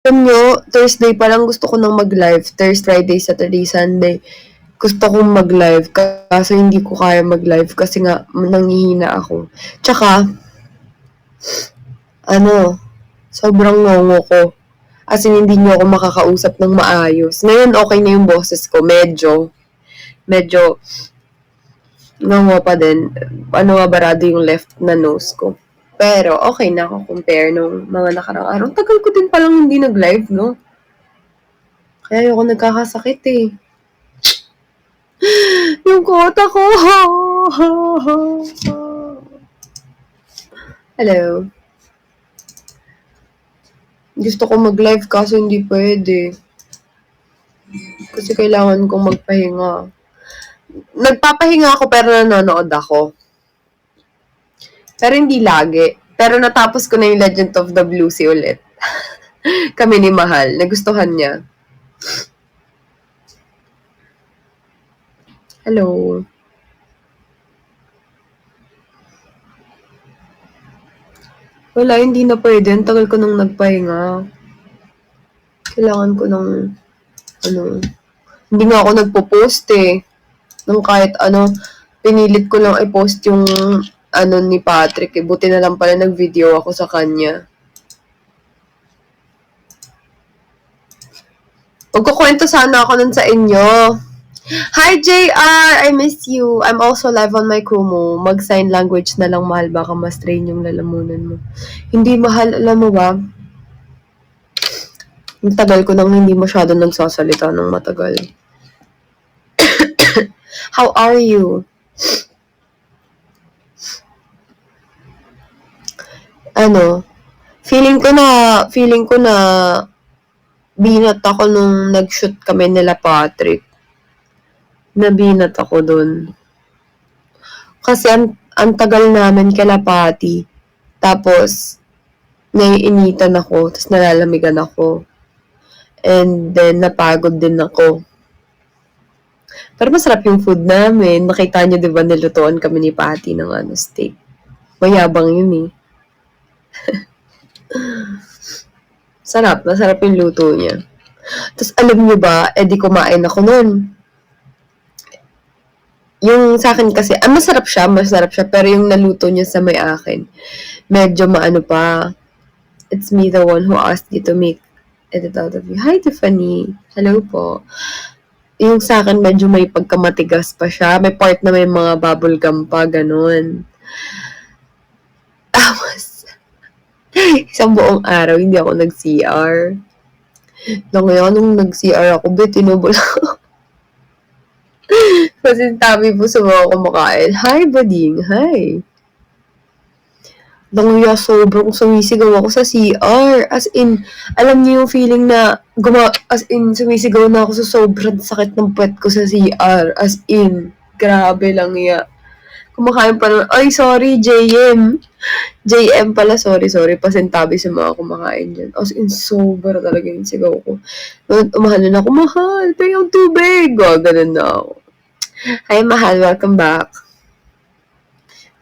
Alam nyo, Thursday pa lang gusto ko nang mag-live. Thursday, Friday, Saturday, Sunday. Gusto kong mag-live. Kaso hindi ko kaya mag-live kasi nga nanghihina ako. Tsaka, sobrang ngongo ko. As in, hindi nyo ako makakausap ng maayos. Ngayon, okay na yung boses ko. Medyo, ngongo pa din. Barado yung left na nose ko. Pero, okay na ako compare nung mga nakarang araw. Tagal ko din palang hindi nag-live, no? Kaya ayoko nagkakasakit eh. Yung kota ko! Hello. Gusto ko mag-live kaso hindi pwede. Kasi kailangan kong magpahinga. Nagpapahinga ako pero nanonood ako. Pero hindi lagi. Pero natapos ko na yung Legend of the Blue Sea ulit. Kami ni Mahal. Nagustuhan niya. Hello. Wala, hindi na pwede. Ang tagal ko nang nagpahinga. Kailangan ko ng, hindi nga ako nagpo-post eh. Nung kahit pinilit ko lang i-post yung, ni Patrick eh. Buti na lang pala nag-video ako sa kanya. Magkukwento sana ako nun sa inyo. Hi, JR! I miss you. I'm also live on my Kumu. Mag-sign language na lang, Mahal. Baka ma-strain yung lalamunan mo. Hindi, Mahal. Alam mo ba? Ang tagal ko nang hindi masyado nagsasalita ng matagal. How are you? Feeling ko na binat ako nung nag-shoot kami nila Patrick. Nabinat ako dun. Kasi ang tagal namin kalapati. Tapos, naiinitan ako. Tapos nalalamigan ako. And then, napagod din ako. Pero masarap yung food namin. Nakita niyo, di ba, nilutuan kami ni Patty ng steak. Mayabang yun eh. Masarap yung luto niya. Tapos alam niyo ba, di kumain ako nun. Yung sa akin kasi, masarap siya, pero yung naluto niya sa may akin, medyo maano pa. It's me the one who asked you to make it out of you. Hi, Tiffany. Hello po. Yung sa akin, medyo may pagkamatigas pa siya. May part na may mga bubble gum pa, ganun. Tapos, isang buong araw, hindi ako nag-CR. Ngayon, nung nag-CR ako, tinubol ako. Kasi tabi po sa mga kumakain. Hi, buding. Hi. Nanguya, sobrang sumisigaw ako sa CR. As in, alam niyo yung feeling na sumisigaw na ako sa sobrang sakit ng puwet ko sa CR. As in, grabe lang ya. Kumakain pa naman. Ay, sorry, JM. JM pala, sorry. Pasintabi sa mga kumakain dyan. As in, sobra talaga yung sigaw ko. Umahal na ako, Mahal, payang tubig. Ganun na ako. Hi, Mahal, welcome back.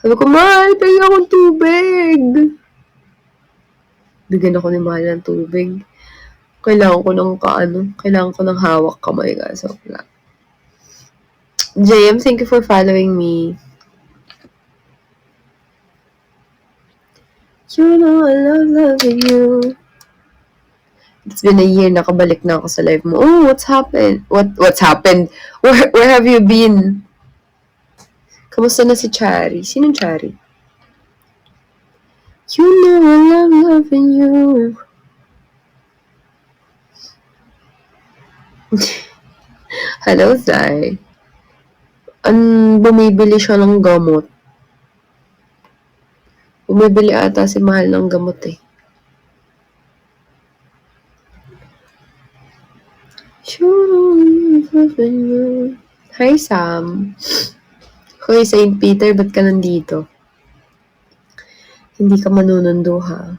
Sabi ko, Mahal, pahing akong tubig. Bigyan ako ni Mahal ng tubig. Kailangan ko ng hawak kamay ka. So, JM, thank you for following me. You know I love loving you. It's been a year, nakabalik na ako sa live mo. Oh, what's happened? What's happened? Where have you been? Kamusta na si Chari? Sinong Chari? You know I love loving you. Hello, Zai. Bumibili siya ng gamot. Bumibili ata si Mahal ng gamot eh. Hi, Sam. Hoy, St. Peter, ba't ka nandito? Hindi ka manunundo, ha?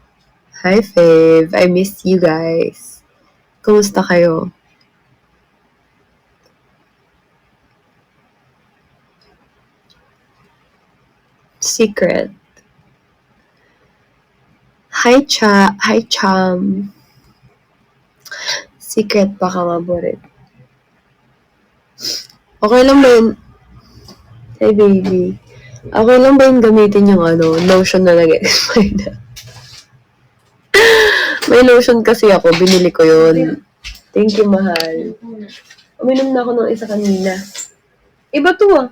Hi, Fave. I miss you guys. Kumusta kayo? Secret. Hi, Cham. Secret paka-maborit. Okay lang ba yun? Hey, baby. Okay lang ba yung gamitin yung lotion na nag-expire na? May lotion kasi ako. Binili ko yun. Thank you, mahal. Uminom na ako ng isa kanina. Iba to ah.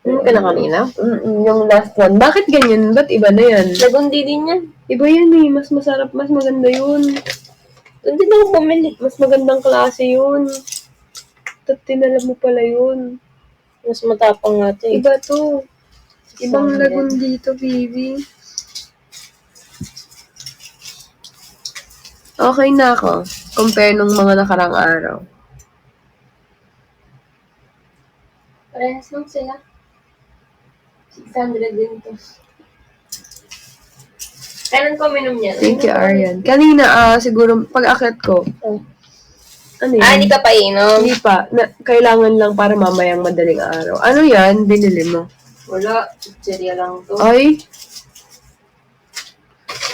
Ano ka na kanina? Yung last one. Bakit ganyan? Ba't iba na yan? Lagundi din yan. Iba yan eh. Mas masarap. Mas maganda yun. Doon din ako bumili. Mas magandang klase yun. Tinala mo pala yun. Mas matapang nga ito eh. Iba to. Ibang lagundi to, baby. Okay na ako. Compare nung mga nakarang araw. Parehas lang sila. 600 din to. Kailan ko minum niya? Thank you, Arian. Kanina, siguro, pag-akit ko. Ano yan? Hindi ka pa inom? Hindi pa. Kailangan lang para mamayang madaling araw. Ano yan? Binili mo? Wala. Chicheria lang to. Ay,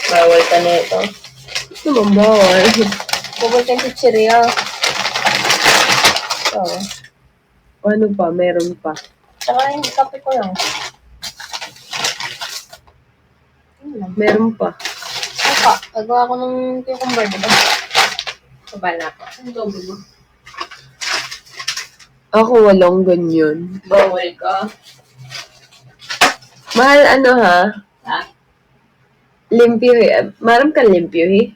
Bawal ka na ito. ano bang bawal? Bawal ka yung chicheria. Oo. Ano pa? Meron pa. Tsaka yung kape ko lang. Meron pa. Apa, agawa ko ng cucumber, diba? Kabala ko. Ang dobo mo. Ako walang ganyan. Bawal ka. Mahal ha? Ha? Limpyo eh. Maram ka limpyo eh.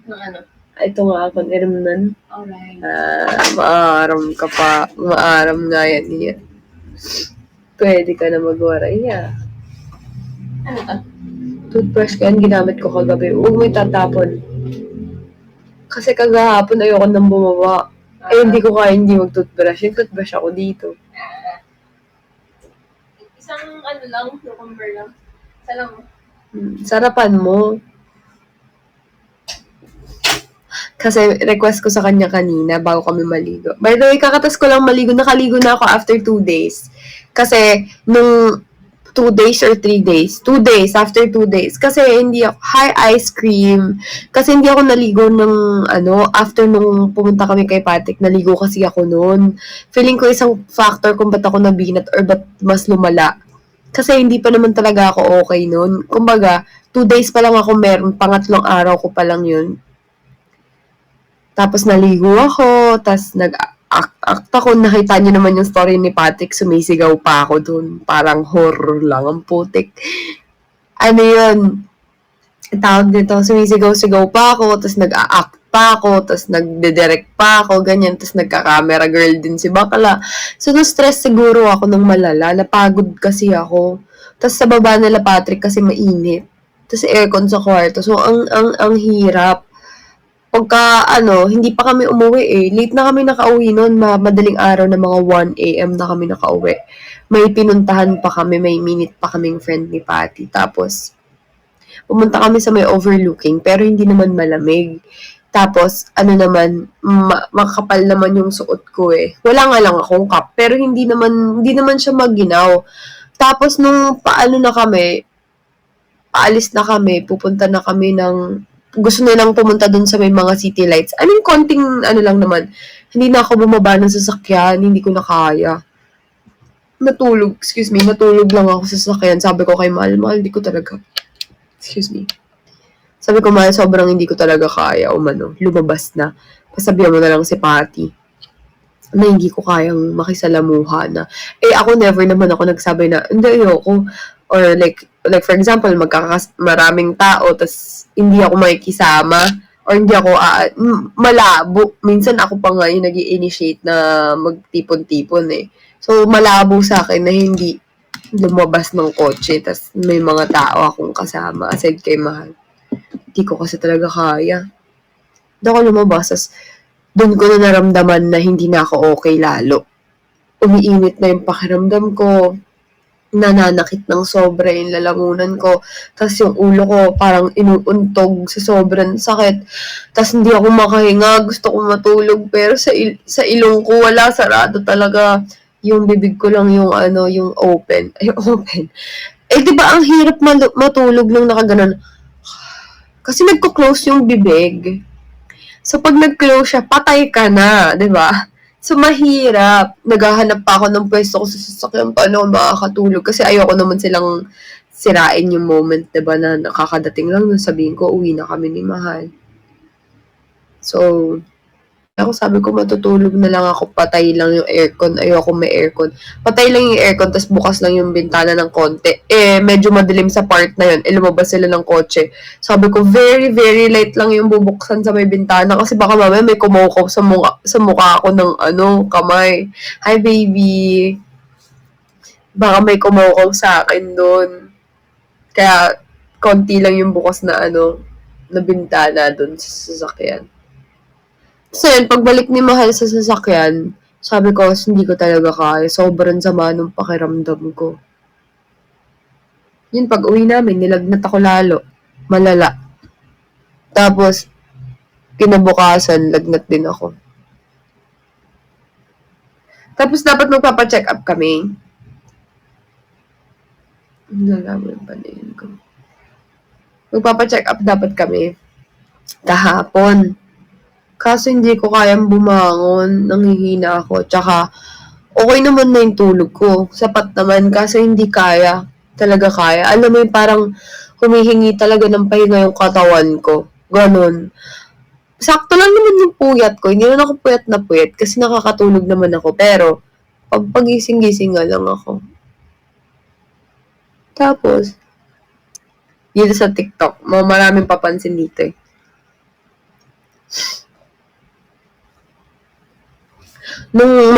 Ng ano? Ito nga ako niramnan. Alright. Maaram ka pa. Maaram nga yan niya. Pwede ka na magwaray ya. Ano to? Toothbrush ko yan, ginamit ko kagabi. Huwag mo itatapon. Kasi kagahapon ayoko nang bumaba. Hindi ko kaya hindi mag-toothbrush. Yung toothbrush ako dito. Isang ano lang, cucumber lang. Isa lang. Sarapan mo. Kasi request ko sa kanya kanina bago kami maligo. By the way, kakatas ko lang maligo. Nakaligo na ako after 2 days. Kasi nung 2 days or 3 days. 2 days, after 2 days. Kasi hindi ako, high ice cream. Kasi hindi ako naligo ng, after nung pumunta kami kay Patrick, naligo kasi ako noon. Feeling ko isang factor kung ba't ako nabinat or ba't mas lumala. Kasi hindi pa naman talaga ako okay noon. Kumbaga, 2 days pa lang ako meron, pangatlong araw ko pa lang yun. Tapos naligo ako, tapos nag-act ako, nakita niyo naman yung story ni Patrick, sumisigaw pa ako dun. Parang horror lang ang putik. Ano yun? Tawag dito, sumisigaw-sigaw pa ako, tapos nag-act pa ako, tapos nagde-direct pa ako, ganyan, tapos nagka-camera girl din si Bakla. So, na-stress siguro ako ng malala, napagod kasi ako. Tapos sa baba nila Patrick kasi mainit. Tapos aircon sa kwarto. So, ang hirap. Pagka, hindi pa kami umuwi eh. Late na kami nakauwi noon. Madaling araw na mga 1 a.m. na kami nakauwi. May pinuntahan pa kami. May minute pa kaming friend ni Patty. Tapos, pumunta kami sa may overlooking. Pero hindi naman malamig. Tapos, makapal naman yung suot ko eh. Wala nga lang akong cup. Pero hindi naman siya magginaw. Tapos, nung paalis na kami, pupunta na kami gusto nilang pumunta dun sa may mga city lights. I mean, konting lang naman. Hindi na ako bumaba ng sasakyan. Hindi ko na kaya. Natulog lang ako sa sasakyan. Sabi ko kay Mahal, hindi ko talaga. Sabi ko, Mahal, sobrang hindi ko talaga kaya. Lumabas na. Pasabihan mo na lang si Patty na hindi ko kayang makisalamuha na. Ako never naman ako nagsabi na, hindi, ayoko. Or like for example, maraming tao, tas hindi ako makikisama, or hindi ako, malabo. Minsan ako pa nga yung nag-i-initiate na magtipon-tipon eh. So, malabo sa akin na hindi lumabas ng kotse, tas may mga tao akong kasama, aside kay Mahal. Hindi ko kasi talaga kaya. Doon ako lumabas, tas doon ko na naramdaman na hindi na ako okay lalo. Umiinit na yung pakiramdam ko. nananakit ng sobra yung lalamunan ko. Tapos yung ulo ko parang inuuntog sa sobrang sakit. Tapos hindi ako makahinga, gusto kong matulog. Pero sa ilong ko wala, sarado talaga. Yung bibig ko lang yung yung open. Ay, open. Eh, di ba ang hirap matulog nung nakaganon? Kasi nagko-close yung bibig. So, pag nag-close siya, patay ka na, di ba? So, mahirap. Naghahanap pa ako ng pwesto ko sa sasakyan paano ako makakatulog. Kasi ayoko naman silang sirain yung moment, di ba, na nakakadating lang. Sabihin ko, uwi na kami ni Mahal. So, ako sabi ko matutulog na lang ako, patay lang yung aircon, ayoko may aircon. Patay lang yung aircon, tapos bukas lang yung bintana ng konti. Eh, medyo madilim sa part na yun. Eh, lumabas sila ng kotse. Sabi ko, very, very light lang yung bubuksan sa may bintana kasi baka mamaya may kumukaw sa mukha ako ng kamay. Hi, baby. Baka may kumukaw sa akin doon. Kaya, konti lang yung bukas na na bintana doon sa sasakyan. So, yun, pagbalik ni Mahal sa sasakyan, sabi ko, hindi ko talaga kaya. Sobrang sama ng pakiramdam ko. Yun, pag uwi namin, nilagnat ako lalo. Malala. Tapos, kinabukasan, lagnat din ako. Tapos, dapat magpapacheck up kami. Nalaman pa na yun ko. Magpapacheck up dapat kami. Kahapon. Kaso hindi ko kayang bumangon, nanghihina ako. Tsaka, okay naman na yung tulog ko. Sapat naman, kaso hindi kaya. Talaga kaya. Alam mo yung parang humihingi talaga ng pahinga yung katawan ko. Ganon. Sakto lang naman yung puyat ko. Hindi naman ako puyat na puyat kasi nakakatulog naman ako. Pero, pag pagising-gising nga lang ako. Tapos, dito sa TikTok, maraming papansin dito eh. Nung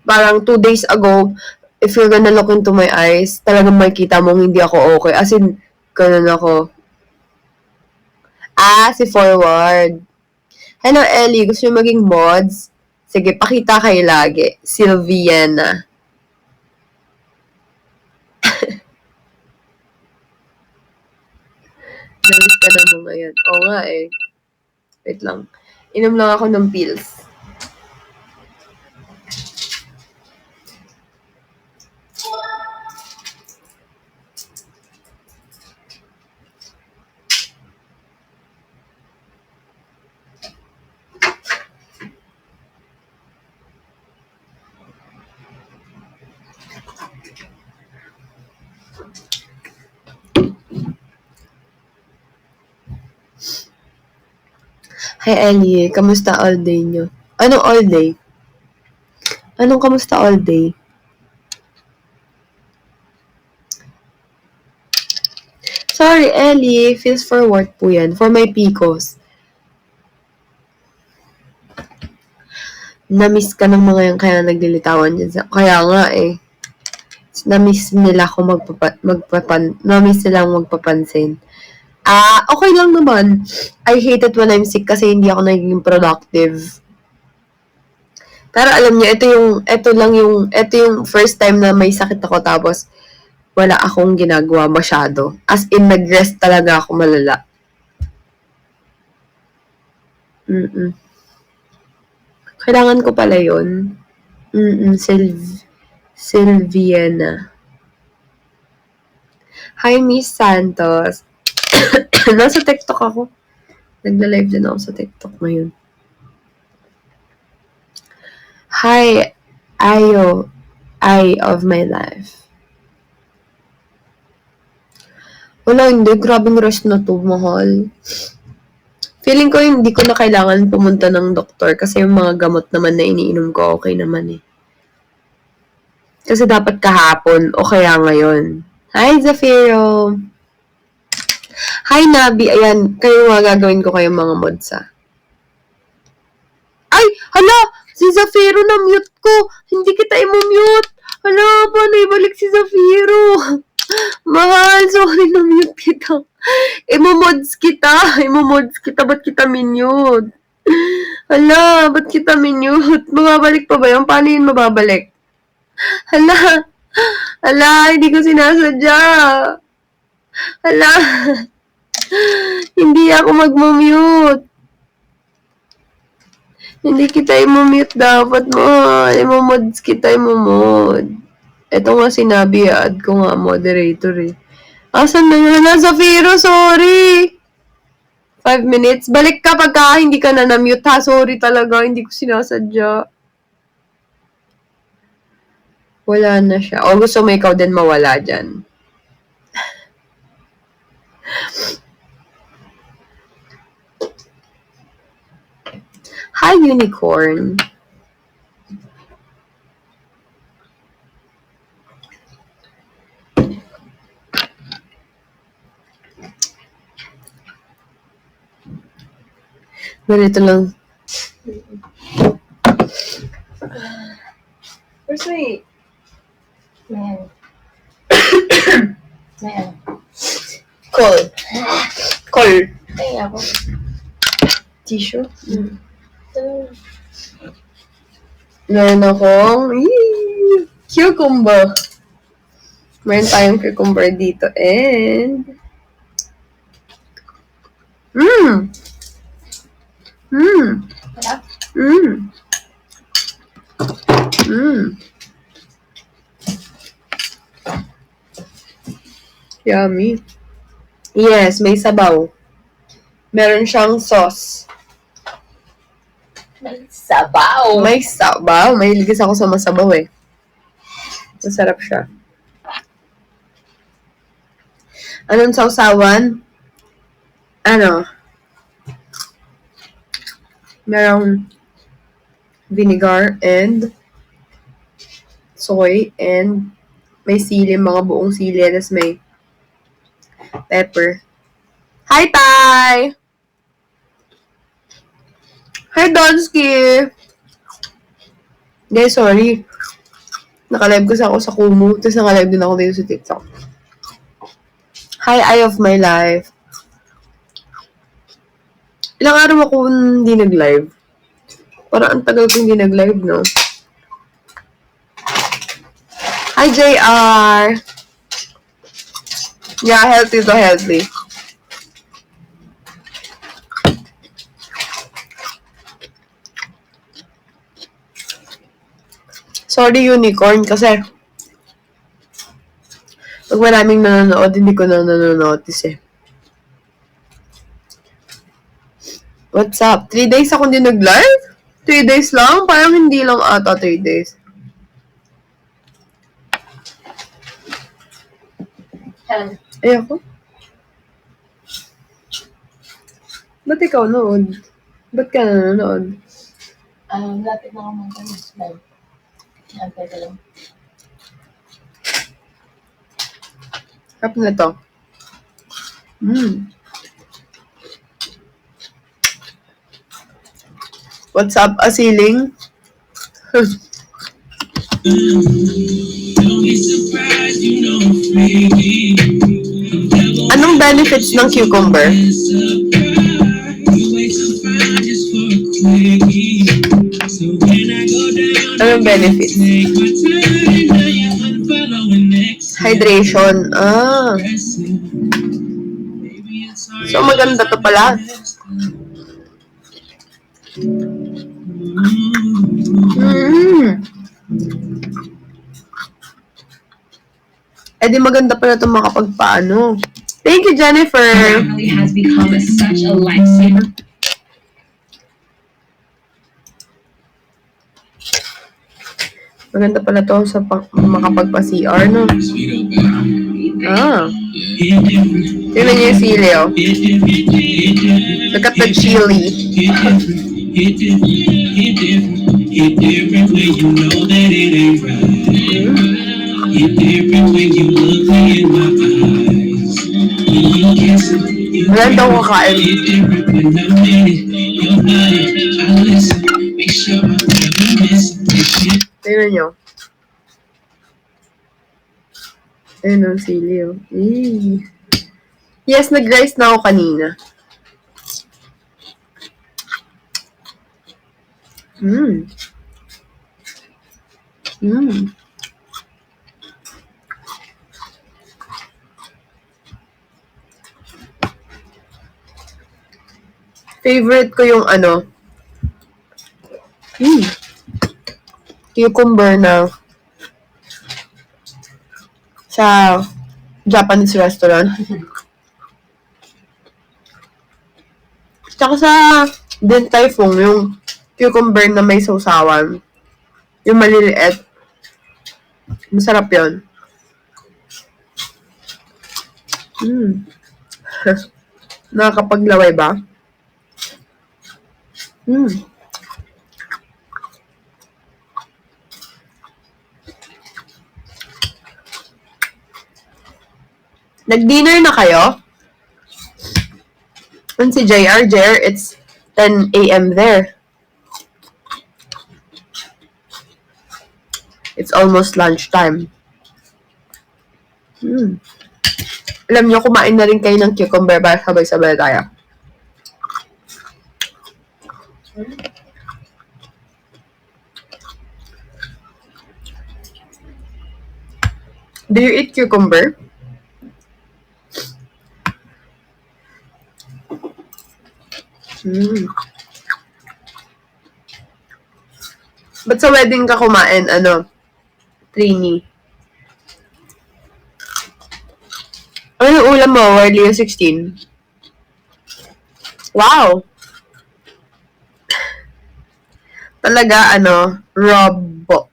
parang 2 days ago, if you're gonna look into my eyes, talagang makikita mong hindi ako okay. As in, ganun ako. Si Forward. Hello, Ellie. Gusto nyo maging mods? Sige, pakita kayo lagi. Sylviana. Dalit ka na mo ngayon. Oo nga eh. Wait lang. Inom lang ako ng pills. Hi, Ellie. Kamusta all day nyo? Anong all day? Anong kamusta all day? Sorry, Ellie. Feels for work po yan. For my PCOS. Na-miss ka ng mga yan kaya naglilitawan dyan. Kaya nga eh. Na-miss nila ako na-miss nilang magpapansin. Okay lang naman. I hate it when I'm sick kasi hindi ako naging productive. Pero alam niyo, ito yung first time na may sakit ako tapos wala akong ginagawa masyado. As in, nag-rest talaga ako malala. Kailangan ko pala yun. Sylviana. Hi, Miss Santos. Nasa TikTok ako. Nagla-live din ako sa TikTok ngayon. Hi, eye of my life. Wala, hindi. Grabing rest na to, Mahal. Feeling ko hindi ko na kailangan pumunta ng doktor kasi yung mga gamot naman na iniinom ko, okay naman eh. Kasi dapat kahapon o kaya ngayon. Hi, Zafiro! Hi, Nabi. Ayan, kayo mga gagawin ko kayong mga mods, Ay! Hala! Si Zafiro na-mute ko! Hindi kita i-mute! Hala! Paano ibalik si Zafiro? Mahal! Sorry, na-mute kita. Imo-mods kita. Ba't kita minute? Hala! Ba't kita minute? Mababalik pa ba yun? Paano yun mababalik? Hala! Ala, hindi ko sinasadya. Ala, hindi ako mag-mute. Hindi kita i-mute dapat mo. I-mods kita i-mod. Ito nga sinabi, add ko nga moderator eh. Asan na nga na? Zafiro, sorry! 5 minutes. Balik ka pagka hindi ka na na-mute ha. Sorry talaga, hindi ko sinasadya. Wala na siya. O gusto mo ikaw din mawala dyan. Hi, unicorn. Ganito lang. Where's my... Ayan. Ayan. Call. Call. Ay, ako. Tissue? Ito. Meron akong... cucumber. Meron tayong cucumber dito. And... Sarap. Yummy. Yes, may sabaw. Meron siyang sauce. May sabaw. May sabaw. May ligis ako sa masabaw eh. Masarap siya. Anong sausawan? Ano? Merong vinegar and soy and may sili, mga buong sili, tapos may pepper. Hi, Tay! Hi, Donsky! Hindi, sorry. Nakalive kasi ako sa Kumu, tapos nakalive din ako dito sa TikTok. Hi, eye of my life. Ilang araw ako hindi nag-live. Parang ang tagal ko hindi nag-live, no? Hi, JR! Yeah, healthy to healthy. Sorry, unicorn, kasi pag maraming nanonood, hindi ko na nanonotice eh. What's up? 3 days ako hindi nag-live? 3 days lang? Parang hindi lang ata 3 days. Yan. Eh ako? Ba't ikaw nood? Ba't ka nanonood? Lapit na ako mag-live. Yan, pwede lang. Harap na to. What's up, asiling? Anong benefits ng cucumber? Anong benefits? Hydration. Ah. So, maganda to pala. Eh di maganda pala ito makapagpaano. Thank you, Jennifer. Family has become such a lifesaver. Maganda pala to sa makapagpa-CR, no? Ah. Tingnan niyo yung sili, oh. Look at the chili. Wala daw kakain. Tingnan nyo. Ayun ang sili, oh. Yes, nag-rice na ako kanina. Favorite ko yung ano, cucumber na sa Japanese restaurant. Tsaka sa Din Tai Fung, yung cucumber na may sausawan. Yung maliliit. Masarap yun. Nakakapaglaway ba? Nag-dinner na kayo? And si JR, it's 10 a.m. there. It's almost lunchtime. Alam nyo, kumain na rin kayo ng cucumber para sabay-sabay tayo. Do you eat cucumber? Ba't sa wedding ka kumain, Trini? Ano yung ulam mo, Warlio 16? Wow! Talaga, Robbo.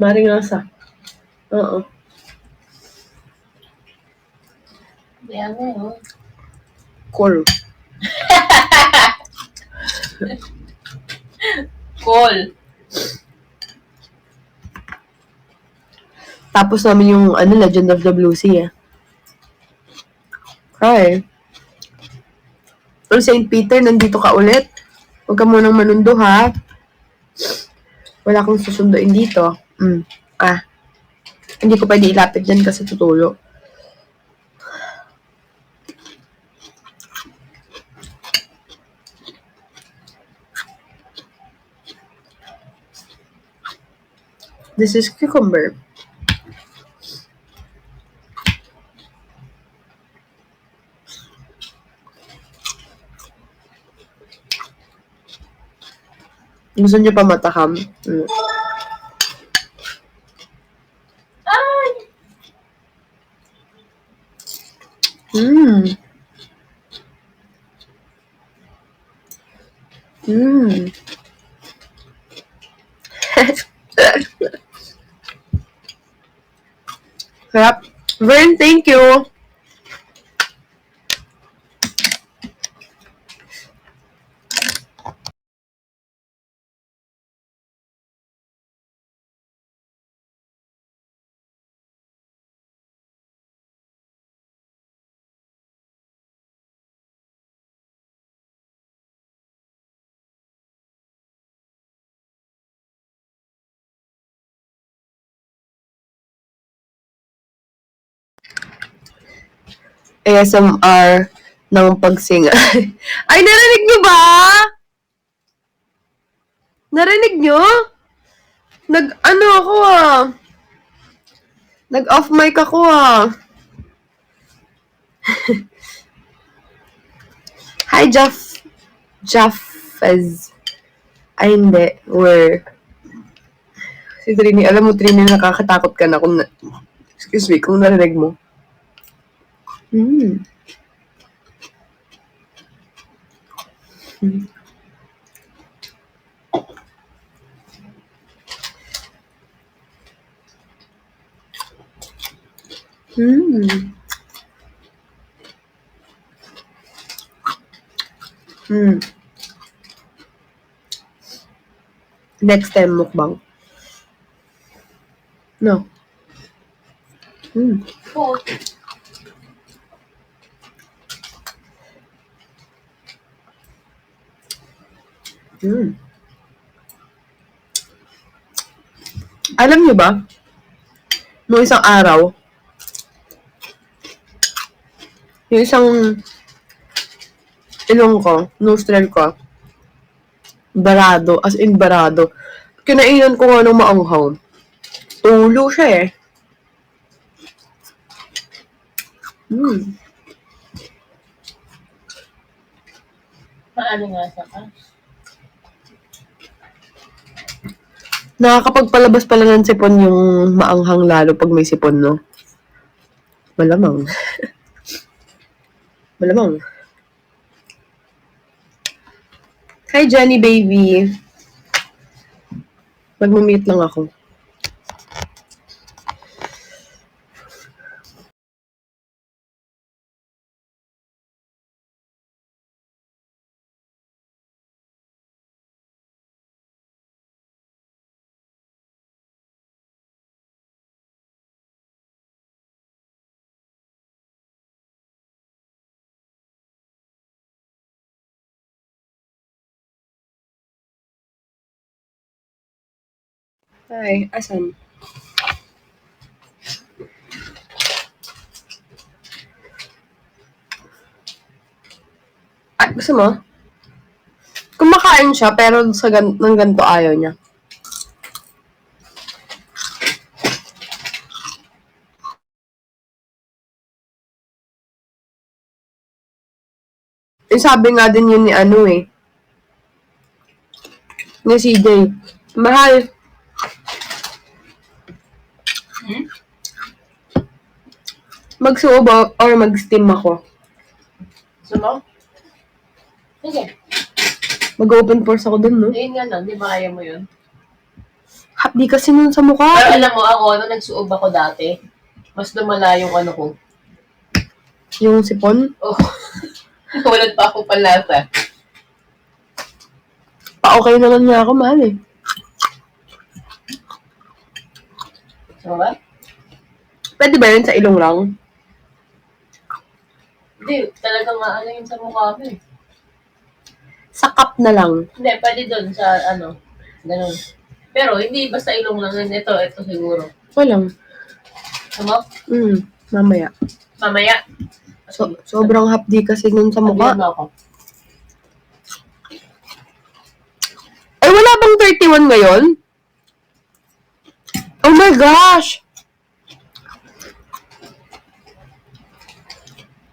Maring nasa. Oo. Yan na yun. Cool. Cool. Tapos namin yung, Legend of the Blue Sea, Hi. St. Peter, nandito ka ulit. Huwag ka munang manundo, ha? Wala akong susunduin dito. Hindi ko pwede ilapit dyan kasi tutulo. This is cucumber. Gusto niyo pa matakam? Sarap. Vern, thank you. ASMR ng pagsinga. Ay, narinig nyo ba? Narinig nyo? Ako Nag-off mic ako Hi, Jaffez. Ay, hindi. Where? Si Trini, alam mo, Trini, nakakatakot ka na kung excuse me, kung narinig mo. Next time, mukbang. No. Cool. Alam niyo ba, noong isang araw, yung isang ilong ko, nostril ko, barado, as in barado. Kinainan ko nga ng maanghang. Tulo siya eh. Maano nga sa ka? Nakakapagpalabas pala ng sipon yung maanghang lalo pag may sipon, no? Malamang. Malamang. Hi, Jenny baby. Mag-mute lang ako. Hi, asan? Ah, gusto mo? Kumakain siya, pero sa ng ganito ayaw niya. Eh, sabi nga din yun ni ano eh. Ni CJ. Mahal. Magsuob or mag-steam ako. Gusto mo? Sige. Mag-open pores ako dun, no? Ayun nga lang, di ba kaya mo yun? Hapdi kasi nun sa mukha. Pero alam mo, ako, nagsuob ako dati, mas lumala yung ano ko. Yung sipon. Oh. Walang pa ako panlasa. Pa-okay naman nga ako, mahal eh. So, ba? Pwede ba yun sa ilong lang? Hindi, talagang ano yun sa mukha ko eh. Sa cup na lang. Hindi, pwede doon sa ano, ganun. Pero hindi basta ilong lang. Ito siguro. Walang. Ano? Mamaya. Mamaya. Sobrang hapdi kasi nun sa mukha. Sabihan mo ako. Ay, wala bang 31 ngayon? Oh my gosh!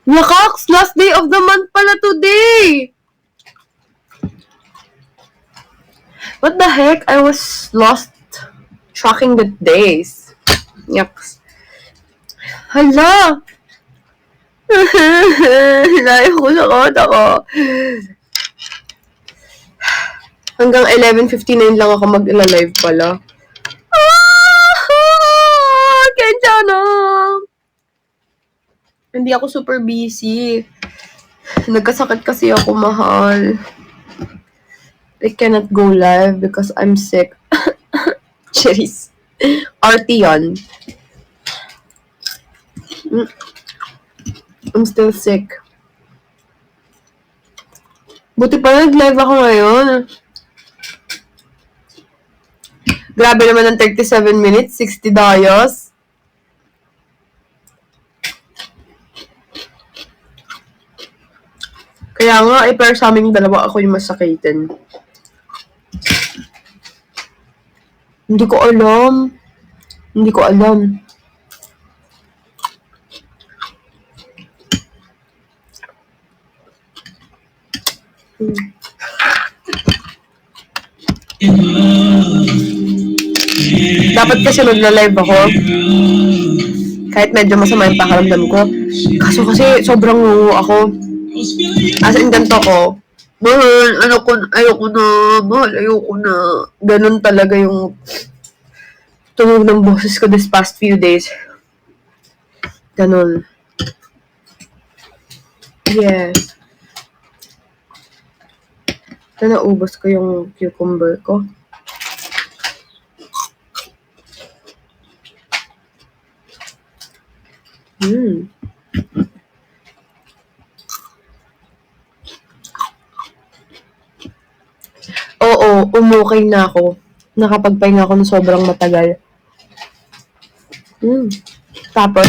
Nakaks! Last day of the month pala today! What the heck? I was lost tracking the days. Yucks. Hala! Layo ko sa kota ko. Hanggang 11:59 lang ako mag-live pala. Kensya na! Hindi ako super busy. Nagkasakit kasi ako, mahal. I cannot go live because I'm sick. Cheers. RT yun. I'm still sick. Buti pa nag-live ako ngayon. Grabe naman ng 37 minutes, 60 dayos. Kaya nga, pero sa aming dalawa ako yung masakitin. Hindi ko alam. Hindi ko alam. Dapat kasi magla-live ako. Kahit medyo masama yung pakaramdam ko. Kaso kasi sobrang ngungu ako. As in, ganito ko. Mahal, ayoko na. Mahal, ayoko na. Ganun talaga yung tunog ng boses ko this past few days. Ganun. Yes. Ito, naubos ko yung cucumber ko. Oo, umukay na ako. Nakapagpahinga ako ng sobrang matagal. Tapos,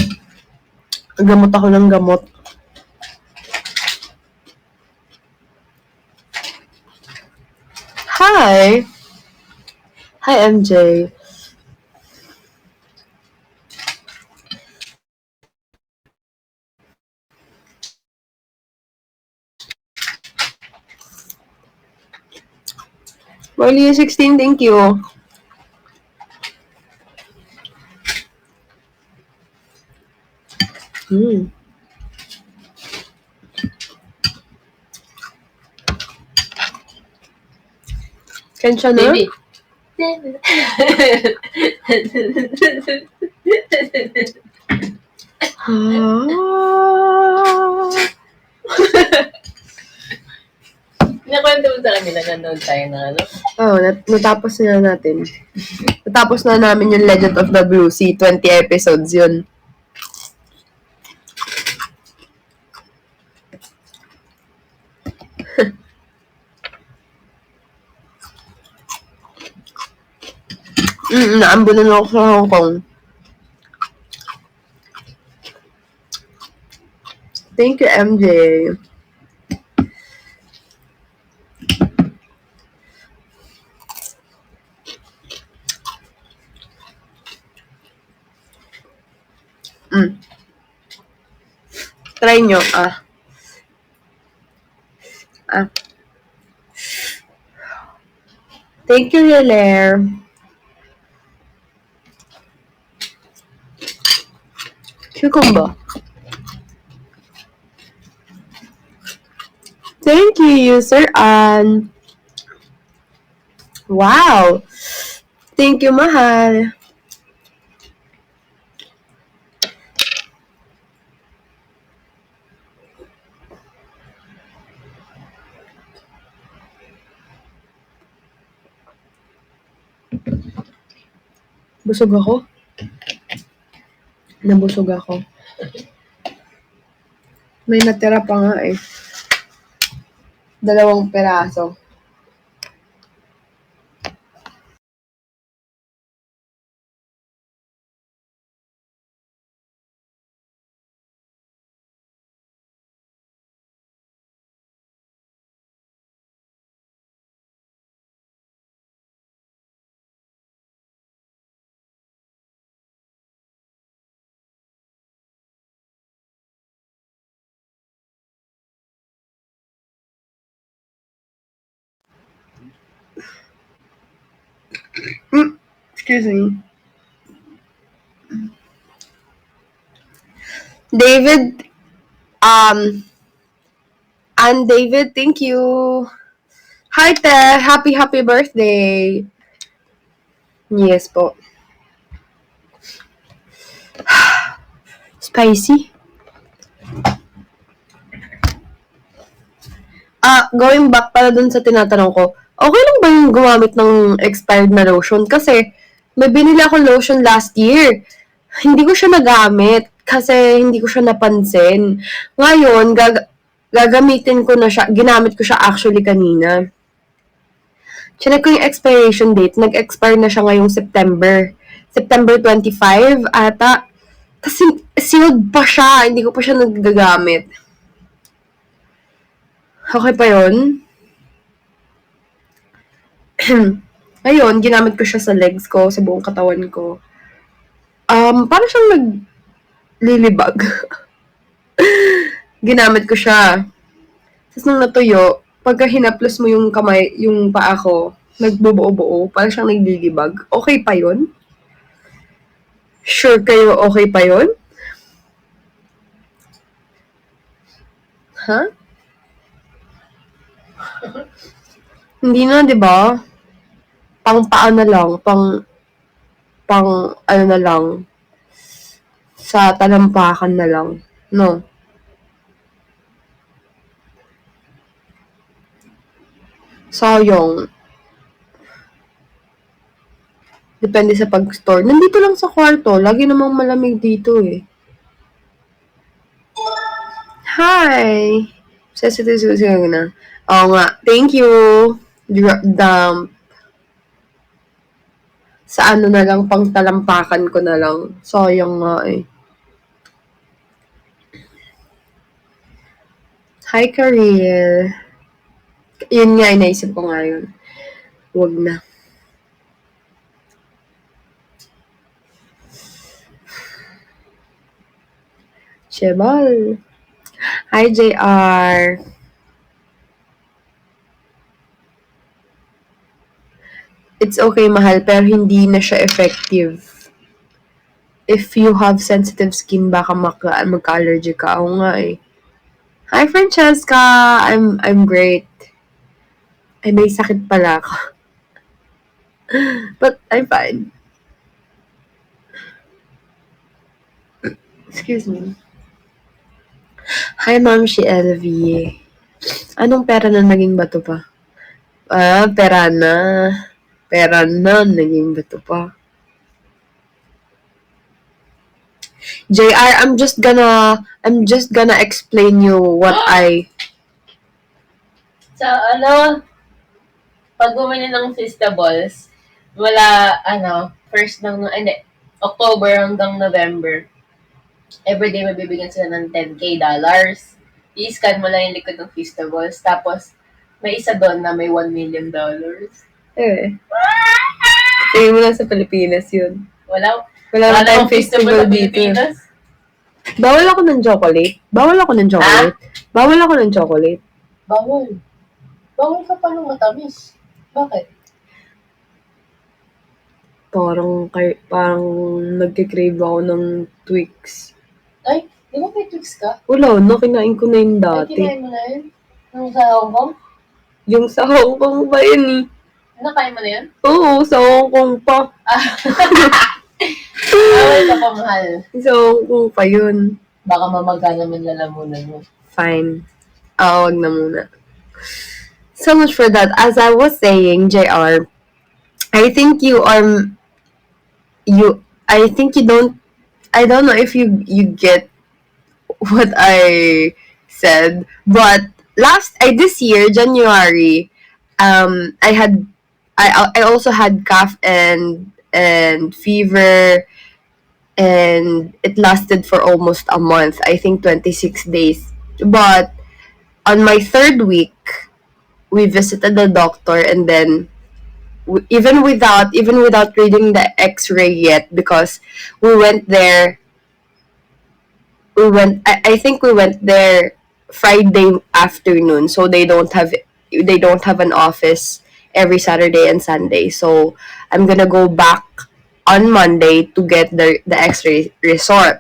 gamot ako ng gamot. Hi! Hi, MJ. Molly 16, thank you. Hmm. Kensya na? Baby. Ah. Nakwento mo sa kanila, nanood tayo ng ano? Oh, natapos na natin. Natapos na namin yung Legend of the Blue Sea. 20 episodes yun. Naambunan ako sa Hong Kong. Thank you, MJ. Try nyo. Thank you, Relaire. Cucumber. Thank you, User Ann. Wow. Thank you, mahal. Busog ako. Nabusog ako. May natira pa nga eh. 2 peraso. Excuse me. David, and David, thank you. Hi, Te. Happy birthday. Yes po. Spicy. Going back pala dun sa tinatanong ko, okay lang ba yung gumamit ng expired na lotion? Kasi, may binili ako lotion last year. Hindi ko siya nagamit kasi hindi ko siya napansin. Ngayon, gagamitin ko na siya. Ginamit ko siya actually kanina. Chinek ko yung expiration date. Nag-expire na siya ngayong September. September 25 ata. Kasi sealed pa siya. Hindi ko pa siya nagagamit. Okay pa yun? Ayun, ginamit ko siya sa legs ko, sa buong katawan ko. Parang siyang naglilibag. Ginamit ko siya. Tapos nung natuyo, pagka hinaplos mo yung kamay, yung paa ko, nagbubuo-buo, parang siyang naglilibag. Okay pa yun? Sure kayo okay pa yun? Ha? Hindi na, di ba? Pang paa na lang, pang ano na lang, sa talampakan na lang. No? Sayang. Depende sa pag-store. Nandito lang sa kwarto. Lagi namang malamig dito eh. Hi! Sensitive susi na. Oo nga. Thank you. Dump. Sa ano na lang, pang talampakan ko na lang. Sayang nga eh. Hi, Karil. Yun nga, inaisip ko nga yun. Huwag na. Chebal. Hi, JR. It's okay, mahal, pero hindi na siya effective. If you have sensitive skin, baka magka-allergic ka. Oo nga eh. Hi, Francesca! I'm great. Ay, may sakit pala ako. But I'm fine. Excuse me. Hi, Ma'am si LV. Anong pera na naging bato pa? Pera na. Pera na naging bato pa. JR, I'm just gonna explain you what So, pag bumili ng Feastables, wala, first ng, hindi, October hanggang November, everyday mabibigyan sila ng $10K. I-scan mo lang yung likod ng Feastables, tapos may isa doon na may $1 million. Tingin mo lang sa Pilipinas yun. Wala Wala tayong namang festival sa dito. Pilipinas. Bawal ako ng chocolate. Bawal ako ng chocolate. Bawal ka pa ng matamis. Bakit? Parang nagkikrave ako ng Twix. Ay, di ba may Twix ka? Wala na, kinain ko na yun Ay, dati. kinain mo na yun? Nung sa Hong Kong? Yung sa Hong Kong ba yun eh? Nakain mo na yun? Oo, sa Hong Kong pa. Bawal ka pa, mahal. Sa Hong Kong pa yun. Baka mamaga naman lalamunan mo. Fine. Wag na muna. So much for that. As I was saying, JR, I think I don't know if you get what I said, but this year, January, I also had cough and fever, and it lasted for almost a month. I think 26 days. But on my third week, we visited the doctor, and then even without reading the X-ray yet, because we went there. I think we went there Friday afternoon, so they don't have an office every Saturday and Sunday. So I'm gonna go back on Monday to get the X-ray result.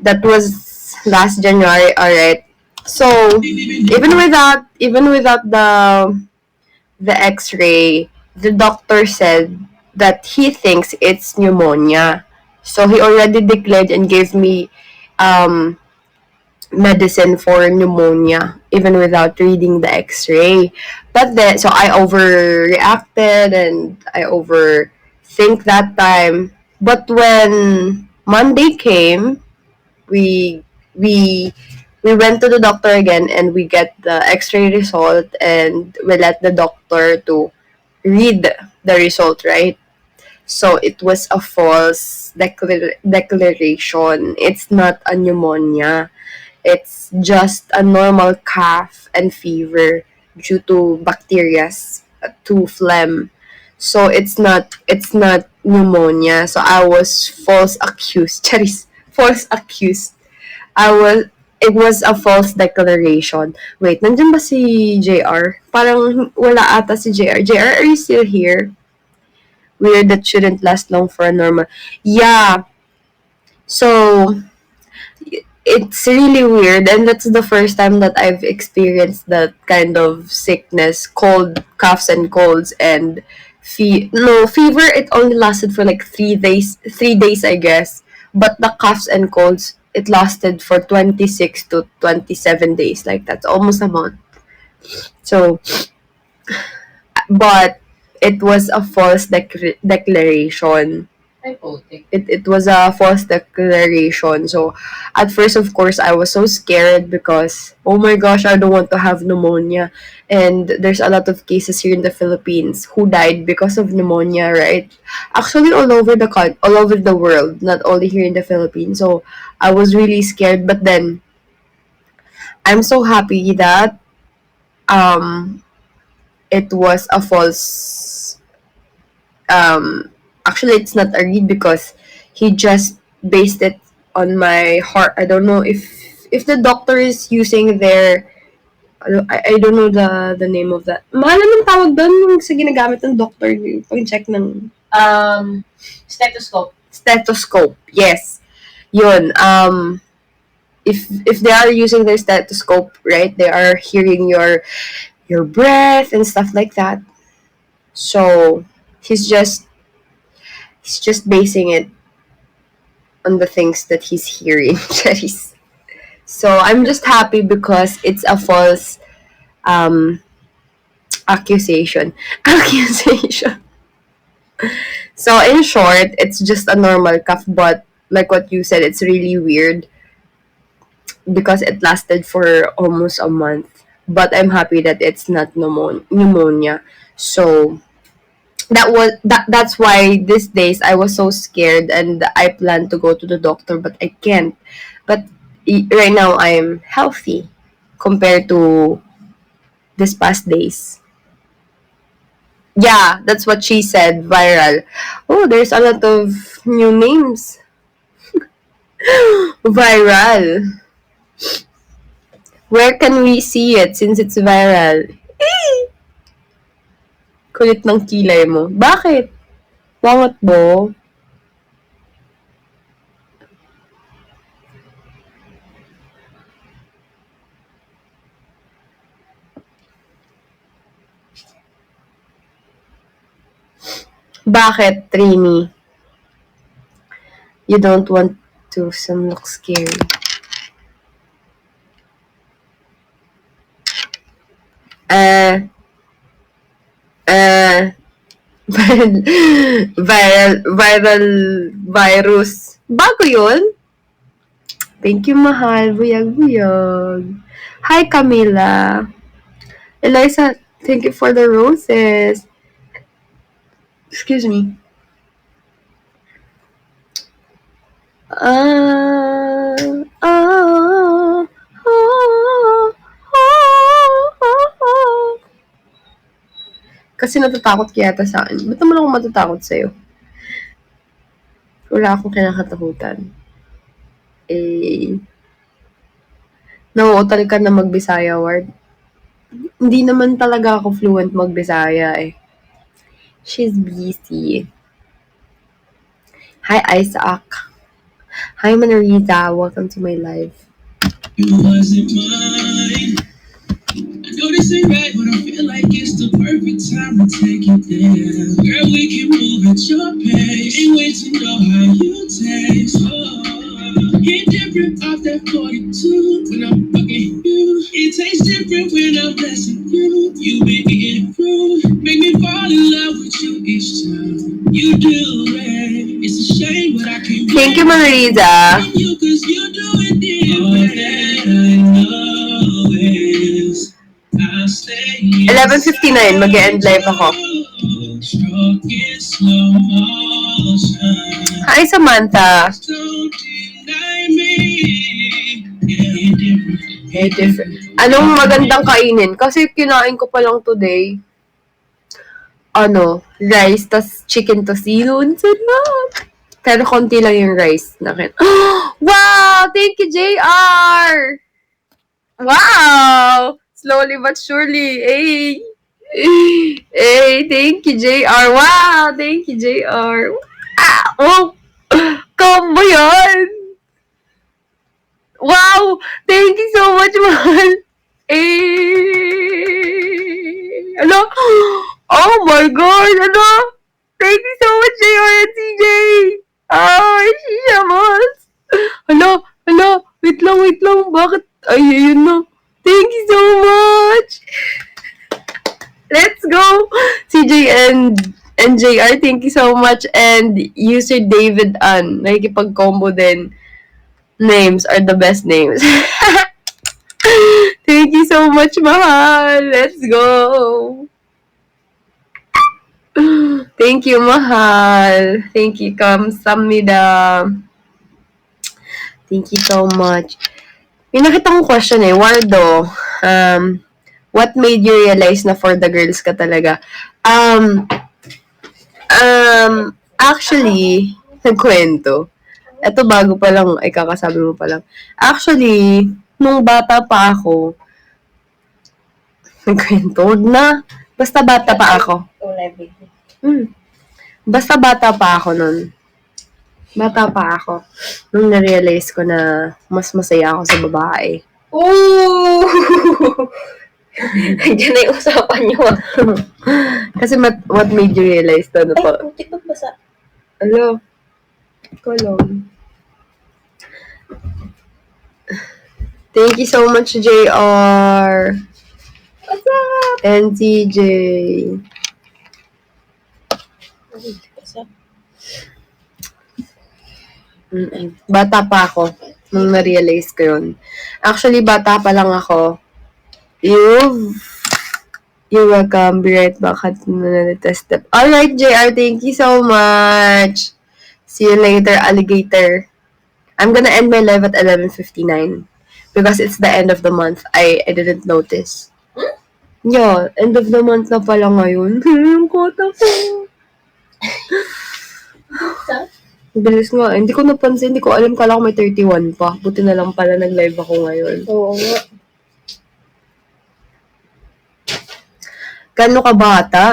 That was last January, alright. So even without the X-ray, the doctor said that he thinks it's pneumonia. So he already declared and gave me medicine for pneumonia, even without reading the X-ray. But then, so I overreacted and I overthink that time. But when Monday came, we went to the doctor again, and we get the X-ray result, and we let the doctor to read the result, right? So it was a false declaration. It's not a pneumonia. It's just a normal cough and fever due to bacteria, to phlegm. So it's not pneumonia. So I was false accused. Charis, false accused. It was a false declaration. Wait, nandyan ba si JR? Parang wala ata si JR. JR, are you still here? Weird, that shouldn't last long for a normal. Yeah. So it's really weird, and that's the first time that I've experienced that kind of sickness, coughs and colds, and fever. It only lasted for like 3 days, I guess. But the coughs and colds, it lasted for 26 to 27 days. Like, that's almost a month. So, but it was a false declaration. It was a false declaration. So at first, of course, I was so scared because, oh my gosh, I don't want to have pneumonia. And there's a lot of cases here in the Philippines who died because of pneumonia, right? Actually, all over the world, not only here in the Philippines. So I was really scared, but then I'm so happy that it was a false. Actually, it's not a read because he just based it on my heart. I don't know if the doctor is using their I don't know the name of that. Mahal naman tawag doon yung sa ginagamit ng doctor yung pag-check ng Stethoscope. stethoscope. Yes. Yun. If they are using their stethoscope, right, they are hearing your breath and stuff like that. So he's just basing it on the things that he's hearing. So I'm just happy because it's a false accusation. So in short, it's just a normal cough, but like what you said, it's really weird because it lasted for almost a month. But I'm happy that it's not pneumonia. So that's why these days I was so scared and I planned to go to the doctor, but I can't. But right now I'm healthy compared to this past days. Yeah, that's what she said. Viral. Oh, there's a lot of new names. Viral. Where can we see it since it's viral? Kulit ng kilay mo. Bakit? Wangat mo? Bakit, Trini? You don't want to some look scary. Viral virus. Bago yun? Thank you, mahal. Buyag. Hi, Camila. Eliza, thank you for the roses. Excuse me. Kasi natatakot ka yata sa akin. Ba't naman ako matatakot sa'yo? Wala akong kinakatakutan. Nauutal ka na mag-Bisaya, Ward. Hindi naman talaga ako fluent mag-Bisaya eh. She's busy. Hi, Isaac. Hi, Manarita. Welcome to my live. It wasn't mine. I know this ain't right, but I feel like it's the perfect time to take it there. Girl, we can move at your pace. Ain't wait to know how you taste. Oh, hit different off that 42 when I'm fucking you. It tastes different when I'm blessing you. You make it through. Make me fall in love with you each time you do it. It's a shame, but I can't. Thank you, Marisa. You 'cause you do it different. All that I know is 11:59, mag-end live ako. Hi, Samantha. Hey, different. Anong magandang kainin? Kasi kinain ko pa lang today. Rice, tas chicken tocino. Sarap! Pero konti lang yung rice. Wow! Thank you, JR! Wow! Slowly but surely. Hey! Hey, thank you, JR. Wow! Thank you, JR. Oh! Combo yan! Wow! Thank you so much, mahal! Ano? Oh my God! Ano? Thank you so much, JR and CJ! Ay, shishamas! Hala! Wait lang. Bakit? Ay, ayun na. Thank you so much! Let's go! CJ and JR, thank you so much. And user David Ann, nakikipag-combo din. Names are the best names. Thank you so much, mahal. Let's go. Thank you, mahal. Thank you, kamsamnida. Thank you so much. May nakita kong question Wardo. What made you realize na for the girls ka talaga? Actually, nagkwento. Eto bago pa lang, ay kakasabi mo pa lang. Actually, nung bata pa ako, nagkwento, wag na. Basta bata pa ako. Basta bata pa ako nun. Bata pa ako. Nung na-realize ko na mas masaya ako sa babae. Ooh! Diyan na yung usapan nyo. Kasi what made you realize to? Ano po? Putik magbasa. Alo. Kolong. Thank you so much, JR. What's up? And TJ. Bata pa ako nung na-realize ko yun. Actually, bata pa lang ako. You're welcome. Be right back at another test step. Alright, JR. Thank you so much. See you later, alligator. I'm gonna end my live at 11:59 because it's the end of the month. I didn't notice. Yeah, end of the month na pala ngayon. Ang kota ko. Bilis nga. Hindi ko napansin. Hindi ko alam. Kala ko may 31 pa. Buti na lang pala nag-live ako ngayon. Oo nga. Gano'n ka bata?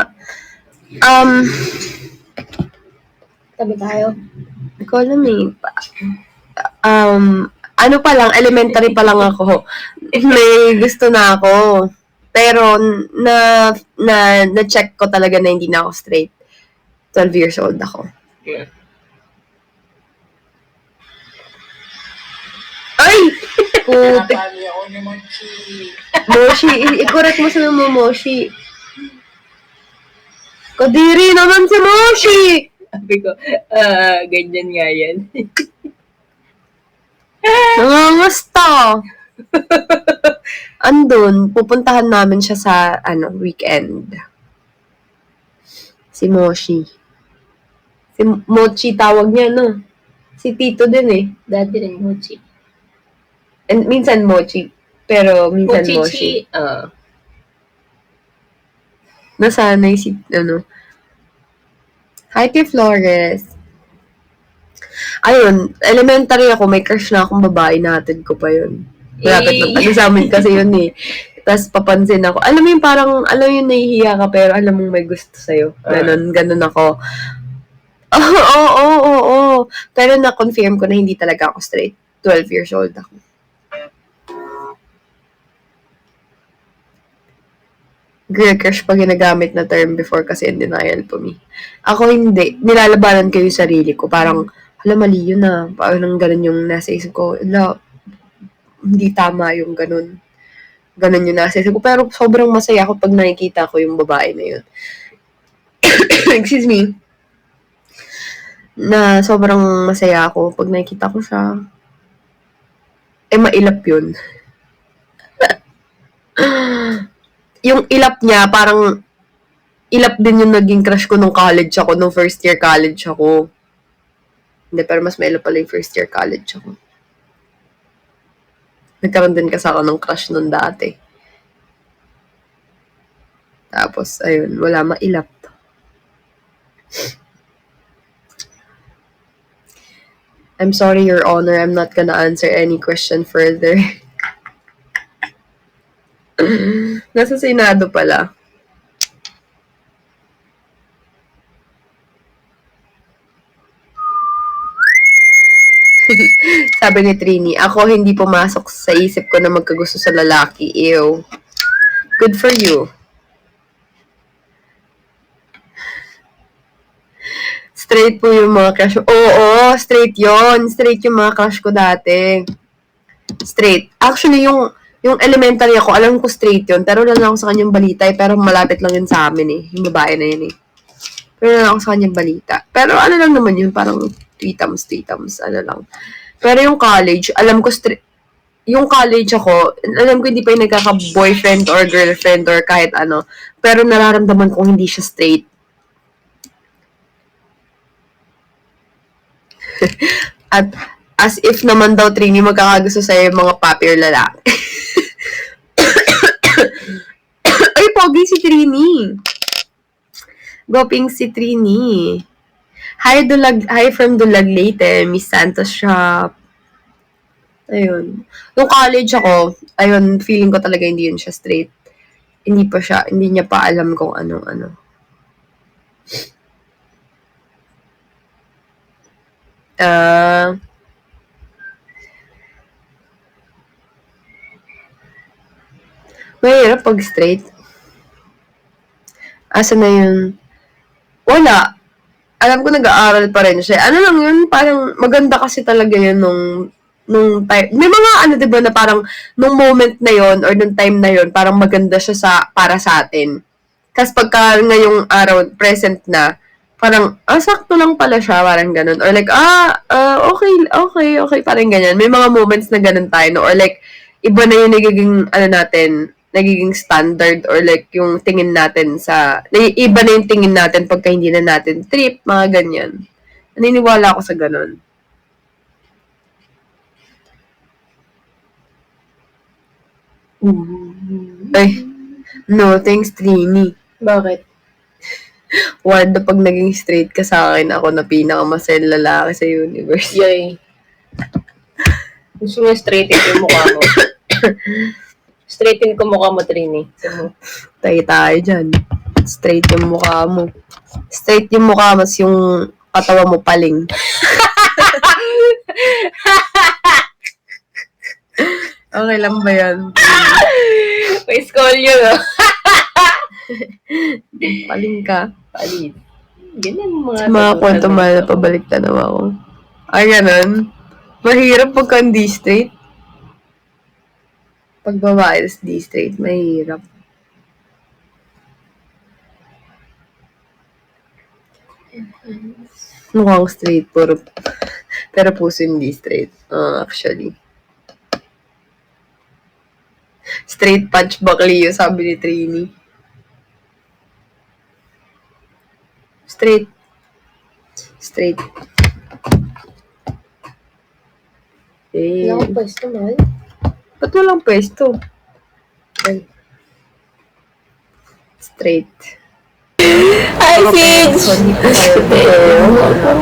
Tabi tayo. Hindi ko alam eh. Ano pa lang, elementary pa lang ako. May gusto na ako. Pero, na-check ko talaga na hindi na ako straight. 12 years old ako. Yeah. Ay! Putik. Moshi. I-correct mo sa mo, Moshi. Kadiri naman si Moshi! Sabi ko, ganyan nga yan. Nangangasta. Andun, pupuntahan namin siya sa, weekend. Si Moshi. Si Mochi tawag niya, no? Si Tito din eh. Dati rin Mochi. And minsan Mochi. Pero minsan Moshi. Mochichi. Nasanay si, Hi, kay Flores. Ayun, elementary ako, may crush na akong babae, natin ko pa yun. Malapit na pati sa amin kasi yun eh. Tapos papansin ako. Alam mo yung parang, alam mo yung nahihiya ka pero alam mong may gusto sa'yo. Ganun ako. Oo. Pero na-confirm ko na hindi talaga ako straight. 12 years old ako. Girl crush pa ginagamit na term before kasi in denial po me. Ako hindi. Nilalabanan ko yung sarili ko. Parang, mali yun na. Parang ganun yung nasa isip ko. Hindi tama yung ganun. Ganun yung nasa isip ko. Pero sobrang masaya ako pag nakikita ko yung babae na yun. Excuse me. Na sobrang masaya ako pag nakikita ko siya. Mailap yun. Yung ilap niya, parang ilap din yung naging crush ko nung college ako, nung first year college ako. Hindi, pero mas mailap pala yung first year college ako. Nagkaroon din kasi ako ng crush nun dati. Tapos, ayun, wala mailap. I'm sorry, Your Honor, I'm not gonna answer any question further. Nasa Senado pala. Sabi ni Trini, ako hindi pumasok sa isip ko na magkagusto sa lalaki. Ew. Good for you. Straight po yung mga crush. Oo, straight yon. Straight yung mga crush ko dati. Straight. Actually, yung elementary ako, alam ko straight yun. Pero lang ako sa kanyang balita pero malapit lang yun sa amin eh. Yung babae na yun eh. Pero lang ako sa kanyang balita. Pero ano lang naman yun, parang tweetums, ano lang. Pero yung college, alam ko straight. Yung college ako, alam ko hindi pa yung nagkaka-boyfriend or girlfriend or kahit ano. Pero nararamdaman kong hindi siya straight. At as if naman daw, Trini, magkakagusto sa'yo yung mga papi or lalaki. Ay, pogi si Trini. Goping si Trini. Hi from Dulag Leyte, Miss Santos Shop. Ayun. Nung college ako, ayun, feeling ko talaga hindi yun siya straight. Hindi niya pa alam kung ano. Mahirap pag straight. Asa na yun? Wala. Alam ko nag-aaral pa rin siya. Ano lang yun, parang maganda kasi talaga yun nung time. May mga 'di ba na parang nung moment na yon or nung time na yon parang maganda siya para sa atin. Kasi pagka ngayong araw, present na, parang, sakto lang pala siya, parang ganun. Or like, okay, parang ganyan. May mga moments na ganun tayo, no? Or like, iba na yung nagiging standard, or like, yung tingin natin iba na yung tingin natin pagka hindi na natin trip, mga ganyan. Naniniwala ako sa ganun. Ay, no, thanks, Trini. Bakit? Ward na pag naging straight ka sa akin, ako na pinakamasel lalaki sa universe. Yay. Gusto mo straighten yung mukha mo. Straighten ko mukha mo, Trini. Tayo dyan. Straight yung mukha mo. Straight yung mukha mo, yung katawa mo paling. Okay lang ba yan? May skull yun, oh. Paling ka. Palit. Ganyan mga Kwento mahal na pabalik na naman ako. Ay, ganun. Mahirap pagka hindi straight. Pag babae is di straight, mahirap. Mukhang straight, pero puso hindi straight. Actually. Straight punch baklio, sabi ni Trini. Straight. Wala akong pwesto, mahal. Ba't walang pwesto? Ay. Straight. Hi, Fitch!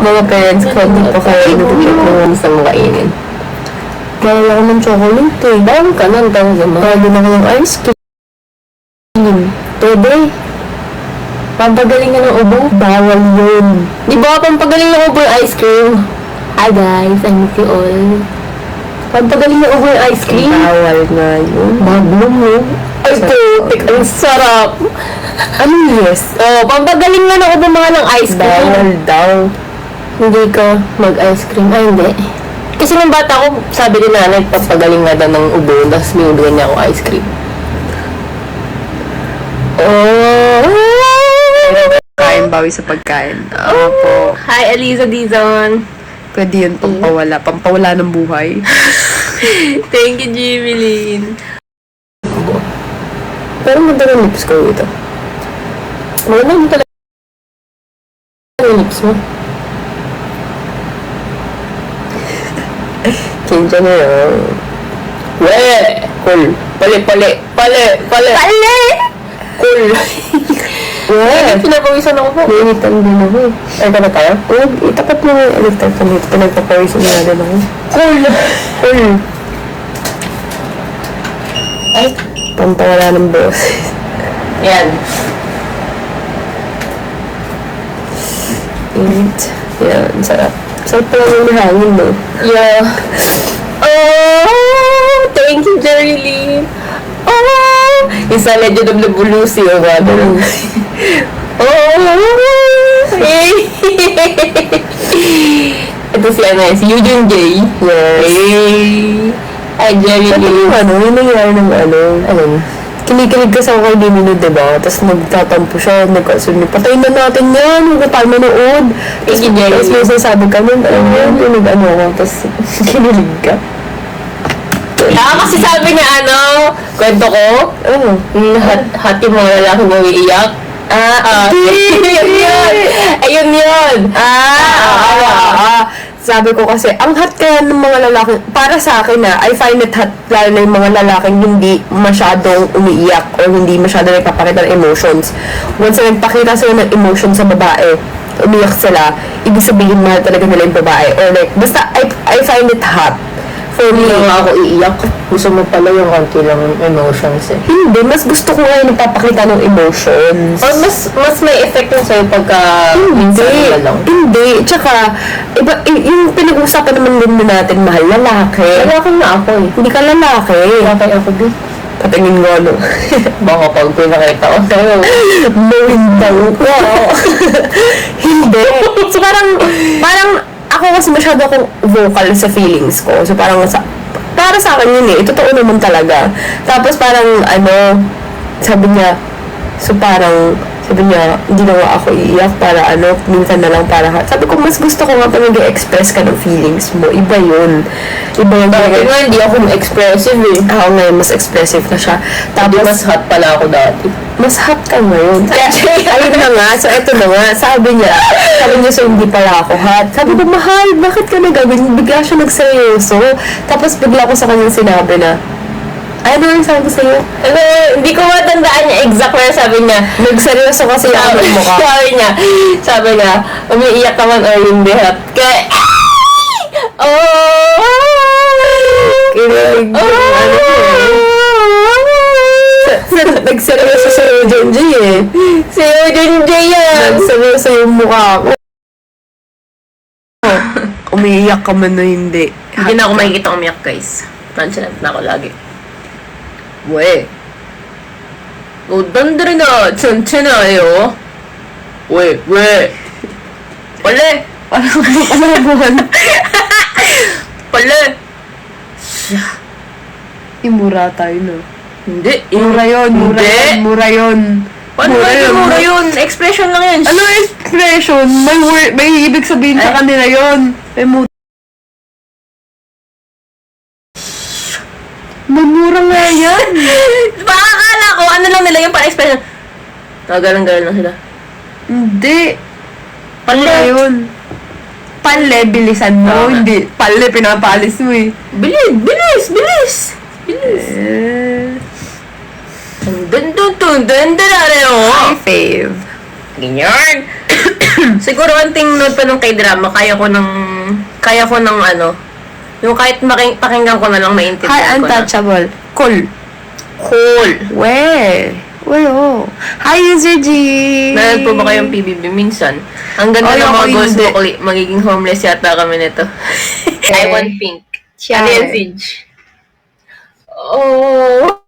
Mga parents ko, hindi pa kayo natutup ng isang kainin. Mahal ako ng chocolate eh. Bawal ka nun, talaga mo. Pwede na ng ice cream. Pwede. Pampagaling ka ng ubo. Bawal yun. Di ba pampagaling ng ubo yung ice cream? Hi guys, I miss you all. Pampagaling ng ubo yung ice cream? Bawal nga yun. Maglum mo. Ay, putik. Ang sarap. Ano yes? Pampagaling nga ng ubo mga ng ice cream. Bawal daw. Hindi ka mag-ice cream. Ay, hindi. Kasi nung bata ko, sabi ni nanay, papagaling nga daw ng ubo, tapos binibigyan niya ako ice cream. Kain, bawi sa pagkain. Opo. Hi, Eliza Dizon. Pwede yun pampawala ng buhay. Thank you, Jimeline. Pero maganda ng lips ko ito. Maganda mo talaga yung lips mo. Kinja na yun. Cool. Pali! Cool. Ay, pinapawisan ako po. Nainitan din ako. Ay, ka na tayo? Itapat mo yung electric fan dito. Pinagpapawisan na din ako. Cool. Ay, Pampawala ng boses. yan. Init. Yan, sarap. Sarap pala yung mahangin, no? Yeah. Oh, thank you, Jerilyn. Oh, isa Legend of the Bulusi, o ba? Ito si si Eugene J. Yes. Ay, Jerilyn. Yung nangyari ng Anong? kinikilig kasi ako kay Dimino, diba? Tapos nagtatampo siya, nagkasunod, patayin na natin yan, huwag na tayo manood. Tapos may sasabi ka nun, yung nag-ano ko, tapos kinilig ka. Kasi sabi niya, kwento ko, hati mo lalaki mo iiyak. Ayun yun. Sabi ko kasi, ang hot kaya ng mga lalaki, para sa akin I find it hot lalo na yung mga lalaking hindi masyadong umiiyak or hindi masyadong nagpapakita ng emotions. Once na nagpakita sila ng emotion sa babae, umiyak sila, ibig sabihin mahal talaga nila yung babae. Or like, basta I find it hot. For me, Hindi nga ako iiyak. Gusto mo pala yung konti lang yung emotions eh. hindi, mas gusto ko nga yung nagpapakita ng emotions. Or mas may effect yun sa'yo pagka minsan na lang. Hindi. Tsaka, yung pinag-usapan naman din na natin, mahal lalaki. Lalaki na ako eh. Hindi ka lalaki. Lalaki ako din. Patingin nga, no? Baka pag pinakita ko sa'yo. Mawintang ko. Hindi. So, parang, ako kasi masyado akong vocal sa feelings ko. So, parang, para sa akin yun eh. Totoo naman talaga. Tapos, parang, sabi niya, hindi na nga ako iiyak para minsan na lang para sabi ko, mas gusto ko nga pa nag-express ka ng feelings mo. Iba yun. Iba yung Dati nga, hindi ako expressive eh. ako ngayon, mas expressive na siya. Tapos, Tapos, mas hot pala ako dati. mas hot ka ngayon. Kaya, ayun na nga. So, eto na nga. Sabi niya, so hindi pala ako hot. Sabi ko, mahal, bakit ka nagawin? Bigla siya nagseryoso. Tapos, bigla ko sa kanyang sinabi na, ano yung sabi ko sa'yo? Ano, hindi ko matandaan niya exact na sabi niya. Nagseryoso kasi ako ng mukha. sabi niya, umiiyak ka man or hindi hot. Kaya, oh! Kinilig ko. Nagseryoso sa Junji eh. Si Junji yan! Nagseryoso yung mukha ko. Umiiyak ka man na hindi. Hindi na ako makikita umiyak, guys. Nonchalant na ako lagi. We. 너딴들이 나 전체나요. 왜? 빨래. 빨래. Imura tayo, no? hindi. Mura yun. Paano mura yun? Expression lang yan. Ano expression? May ibig sabihin sa kanila yun. May mura nga yan. Baka akala ko, ano lang nila yung pa-expression. Nagalang-galang lang sila. Hindi. Palle. Mura yun. Palle, bilisan mo. Tama. Hindi. Palle, pinapalis mo eh. Bilis. Dun, areho. Hi, fave. Ganyan. Siguro anting note pa nung K-drama, kaya ko ng yung kahit pakinggan ko na lang Hi, maintindihan ko na. untouchable. Cool. Where? Oh. Hi, User G. Meron po ba kayong PBB minsan? Ang ganda Ay, ng ako mga goals hindi. mo, magiging homeless yata kami nito. I want pink. Siya. Ano yan, Sige? Oh.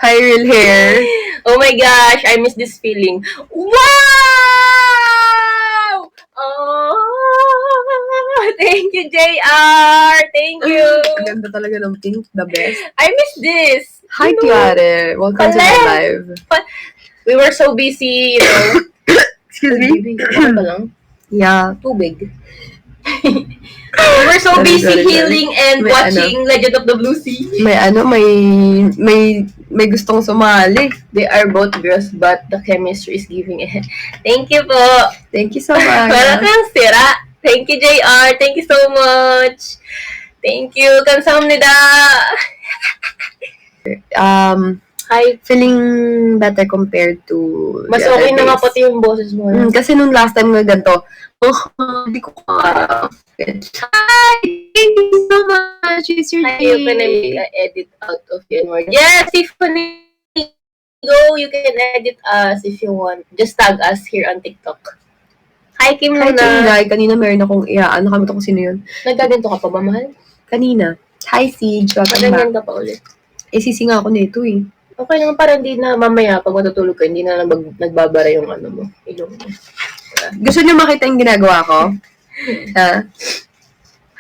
Hi, real hair. Oh my gosh, I miss this feeling. Wow! Oh, thank you, JR. Thank you. Ganda talaga ng pink. The best. I miss this. Hi, You know, Kiare. Welcome to my Pala. live. We were so busy, Excuse me? Ano ba lang? Yeah. Tubig. We were so Sorry, busy sorry. healing and May watching Legend of the Blue Sea. May gustong sumali. They are both girls, but the chemistry is giving it. Thank you po. Thank you so much. Para kang sira. Thank you, JR. Thank you so much. Thank you. 감사합니다. Hi. Feeling better compared to Mas the other okay na nga days. pati yung boses mo. Kasi nung last time nga ganito, hindi ko Hi! Thank you so much, Mr. Hi, you can edit out of your word. Yes, Tiffany. Go, you can edit us if you want. Just tag us here on TikTok. Hi, Kim Hi, Luna. Chingay. Kanina meron akong nakalimutan ko sino yun. Nagkaganto ka pa ba, mahal? Kanina. Hi, Siege. Welcome back. Maganyan ka pa ulit. Sisi nga ako nito eh. Okay naman, para hindi na mamaya, pag matutulog ka, hindi na nagbabara yung ilong mo. Gusto niyo makita yung ginagawa ko? Ha?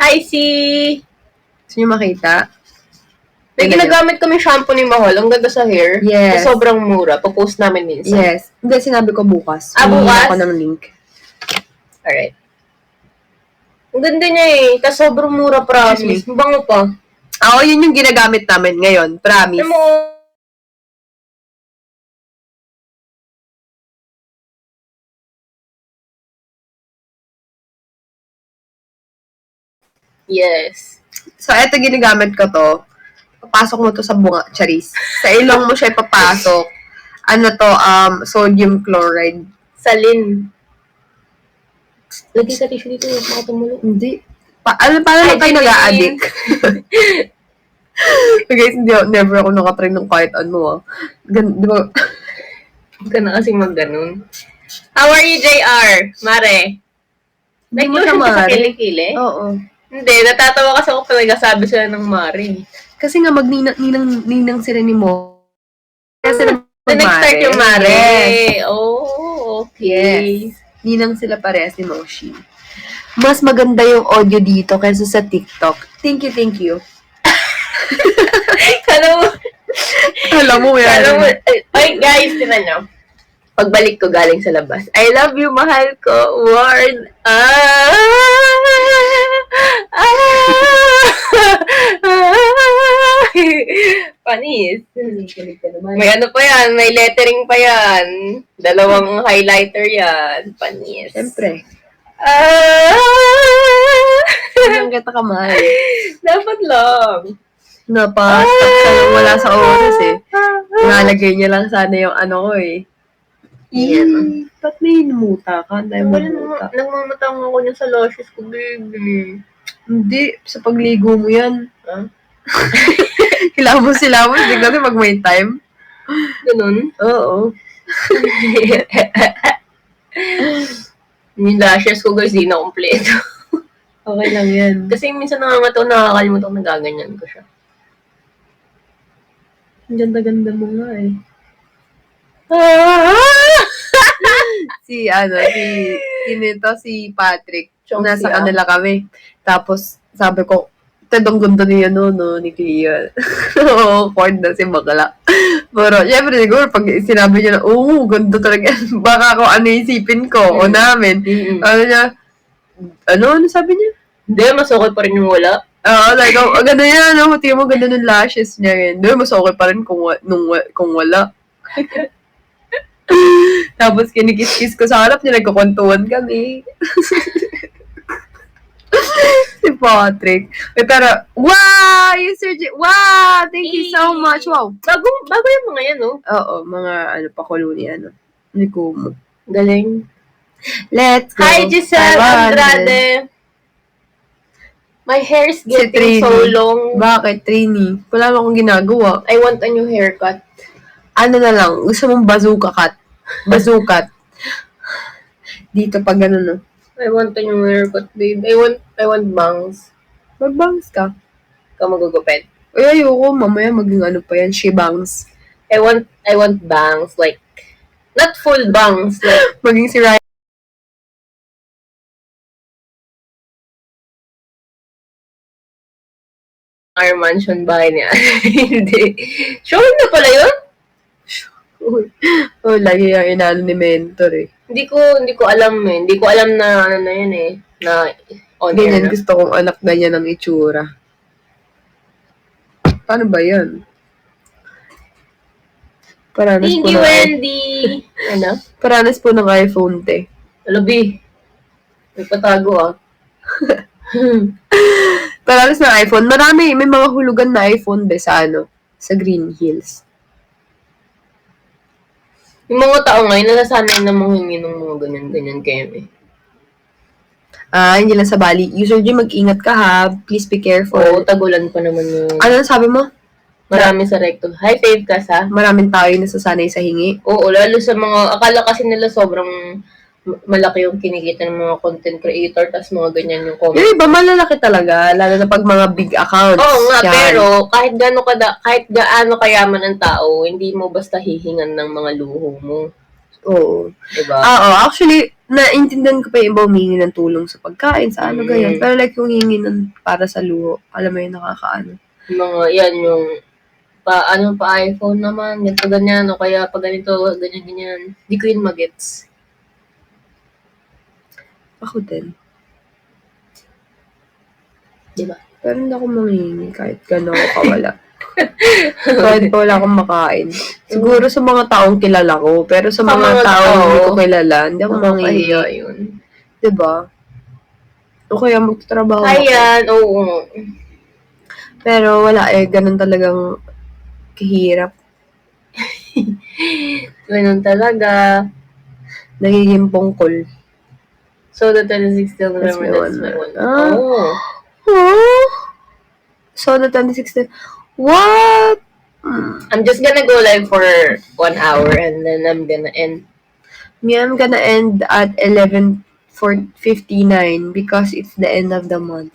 Hi, si... Gusto niyo makita? May ginagamit kami shampoo ni Mahal. Ang ganda sa hair. Yes. Na sobrang mura. Papost namin minsan. Yes. Hindi, sinabi ko bukas. Bukas? Humingi ako ng link. Alright. Ang ganda niya eh. Tapos sobrang mura, promise. Ang bango pa. Oo, yun yung ginagamit namin ngayon. Promise. Alam mo, yes. So, eto ginagamit ko to. papasok mo to sa bunga, charis. Sa ilong mo siya ipapasok. Ano to, sodium chloride. Salin. Lagi sa tissue dito, baka tumulo. Hindi. Paano Ay, tayo Janine. nag-a-addict? Guys, never ako nakatry ng kahit ano di ba? Huwag ka na kasing mag-ganun. How are you, JR? Mare? Hindi mo siya Nag-lotion ka sa mare. kilikili? Oo. Hindi, natatawa kasi ako pag nagsasabi sila ng Mare. Kasi nga ninang sila ni Mo. Kasi Na nag-start yung Mare. Yes. Oh, okay. Yes. Ninang sila parehas ni Moshi. Mas maganda yung audio dito kaysa sa TikTok. Thank you. Kala mo, Alam mo yan. kala mo, ay guys, tinan nyo. Pagbalik ko galing sa labas, I love you, mahal ko, word. Panis. May ano pa yan, may lettering pa yan. 2 highlighter yan. Panis. Siyempre. Ah! Hanggang kita kamahal. Dapat lang. Napastak sa'yo wala sa oras eh. Nalagay niya lang sana yung ano ko eh. Yan. Ba't may numuta ka? Dahil mamuta. Nagmamatang ako niya sa lashes ko, baby. Hindi, sa pagligo mo yan. Ah? Hilamos. Hindi kasi pag may time. Ganun. Oo. Yung lashes ko, guys, di na kompleto. Okay lang yan. Kasi minsan nakakataon, nakakalimutan ko nagaganyan ko siya. Ang ganda-ganda mo nga eh. Si Patrick. Chong Nasa siya. kanila kami. Tapos, sabi ko, tadong ganda niya ni Clea. Oo, Ford na si Bakla. Pero, syempre, siguro, pag sinabi niya na, ganda talaga. Baka kung ano isipin ko, o namin. Ano niya, ano sabi niya? Hindi, mas okay pa rin yung wala. Oo, like, ganda niya, tingnan mo, ganda ng lashes niya rin. Doon, mas okay pa rin kung wala. Tapos, kinikis-kis ko sa harap niya, nagkukwentuhan kami. Si Patrick. Pero, wow! Yung Sir J. Wow! Thank you so much. Wow. Bago yung mga yan, no? Oo, mga pakulo ni ni Kumu. Galing. Let's go. Hi, Giselle 500. Andrade. My hair's Si getting Trini. so long. Bakit, Trini? Wala lang akong ginagawa. I want a new haircut. Ano na lang, gusto mong bazooka cut. Bazookat. Dito pag gano'n, no? I want a new haircut, babe. I want bangs. Mag-bangs ka. Ikaw magugupit. Ay, ayoko. Mamaya maging ano pa yan, she-bangs. I want bangs, like, not full bangs, like, Maging si Ryan. our mansion bahay niya. Hindi. Showing na pala yun? Lagi yung inano ni mentor eh. Hindi ko alam eh. Hindi ko alam na ano na yun eh. Na on air Ganyan na. gusto kong anak ganyan ang itsura. Paano ba yan? Paranas po Thank you, ng Wendy! Ano? Paranas po ng iPhone, te. Alabi. May patago ah. Paranas ng iPhone. Marami. May mga hulugan na iPhone be sa sa Green Hills. Yung mga tao ngayon, nasasanay na manghingi ng mga ganyan-ganyan kayo eh. Hindi lang sa Bali. User G, mag-ingat ka ha. Please be careful. Oo, tagulan pa naman yung Ano sabi mo? marami sa recto. Hi, Fave Kas ha? Maraming tao yung nasasanay sa hingi. Oo, lalo sa mga, akala kasi nila sobrang malaki yung kinikita ng mga content creator, tas mga ganyan yung comment. Yung iba, malalaki talaga. Lalo na pag mga big accounts. Oo nga, Yan. pero kahit gaano kayaman ang tao, hindi mo basta hihingan ng mga luho mo. Oo. Diba? Actually, naintindihan ko pa yung iba humingi ng tulong sa pagkain, sa ganyan. Pero like yung hingi ng para sa luho, alam mo yun, nakakaano. Yung mga, yan, yung pa iPhone naman, ganito ganyan, o kaya pag ganito, ganyan. Hindi ko yun magets. Ako din. Diba? Pero hindi ako manghingi kahit gano'n ako kawala. Kahit pa wala akong makain. Siguro sa mga taong kilala ko, pero sa mga mga taong tao, hindi ko kilala, hindi ako manghingi. Kaya yun. Diba? O kaya magtatrabaho ako. Ayan, oo. Pero wala ganun talagang kahirap. Ganun talaga. Nagiging pungkol. So, the 26th of That's November, my that's my one. one. Ah. Oh. Oh! So, the 26th. What? I'm just gonna go live for 1 hour and then I'm gonna end. Me, I'm gonna end at 11:59 because it's the end of the month.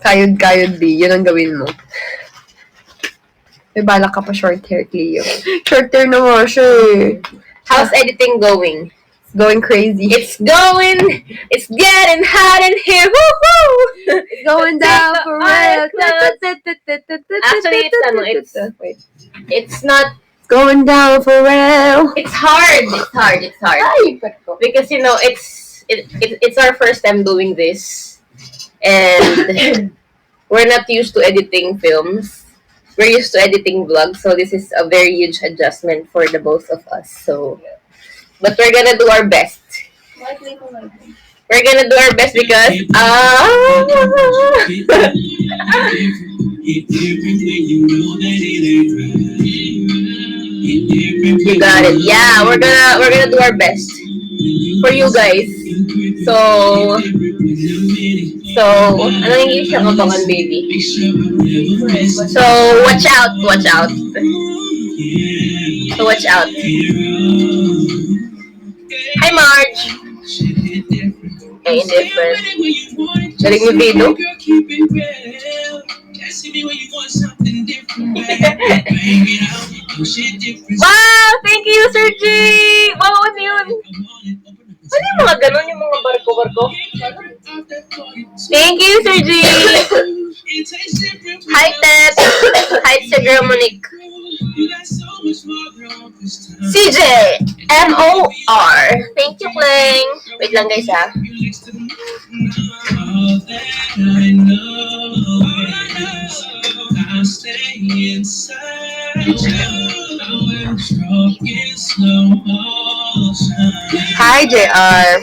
Kayod-kayod, di. Yun ang gawin mo. May balak ka pa short hair, Cleo. Short hair na nga siya eh. How's editing going? It's going crazy. It's getting hot in here. Woohoo! It's going down for real. Actually, Wait. It's not. It's going down for real. It's hard. Ay, ko. Because it's our first time doing this, and we're not used to editing films. We're used to editing vlogs, so this is a very huge adjustment for the both of us. So, but we're gonna do our best. We're gonna do our best because you got it. Yeah, we're gonna do our best for you guys. So, anong English ang abangan, baby? So, watch out. So, watch out. Hi, Marge. Ay, indifferent. Galing ni Bido. Wow! Thank you, Sir G! Wow, ano yun? Ano yung mga ganun, yung mga barko-barko? Thank you, Sir G! Hi, Ted! Hi, sa girl Monique. CJ! M-O-R. Thank you, Kling. Wait lang, guys, ha? Hi, JR.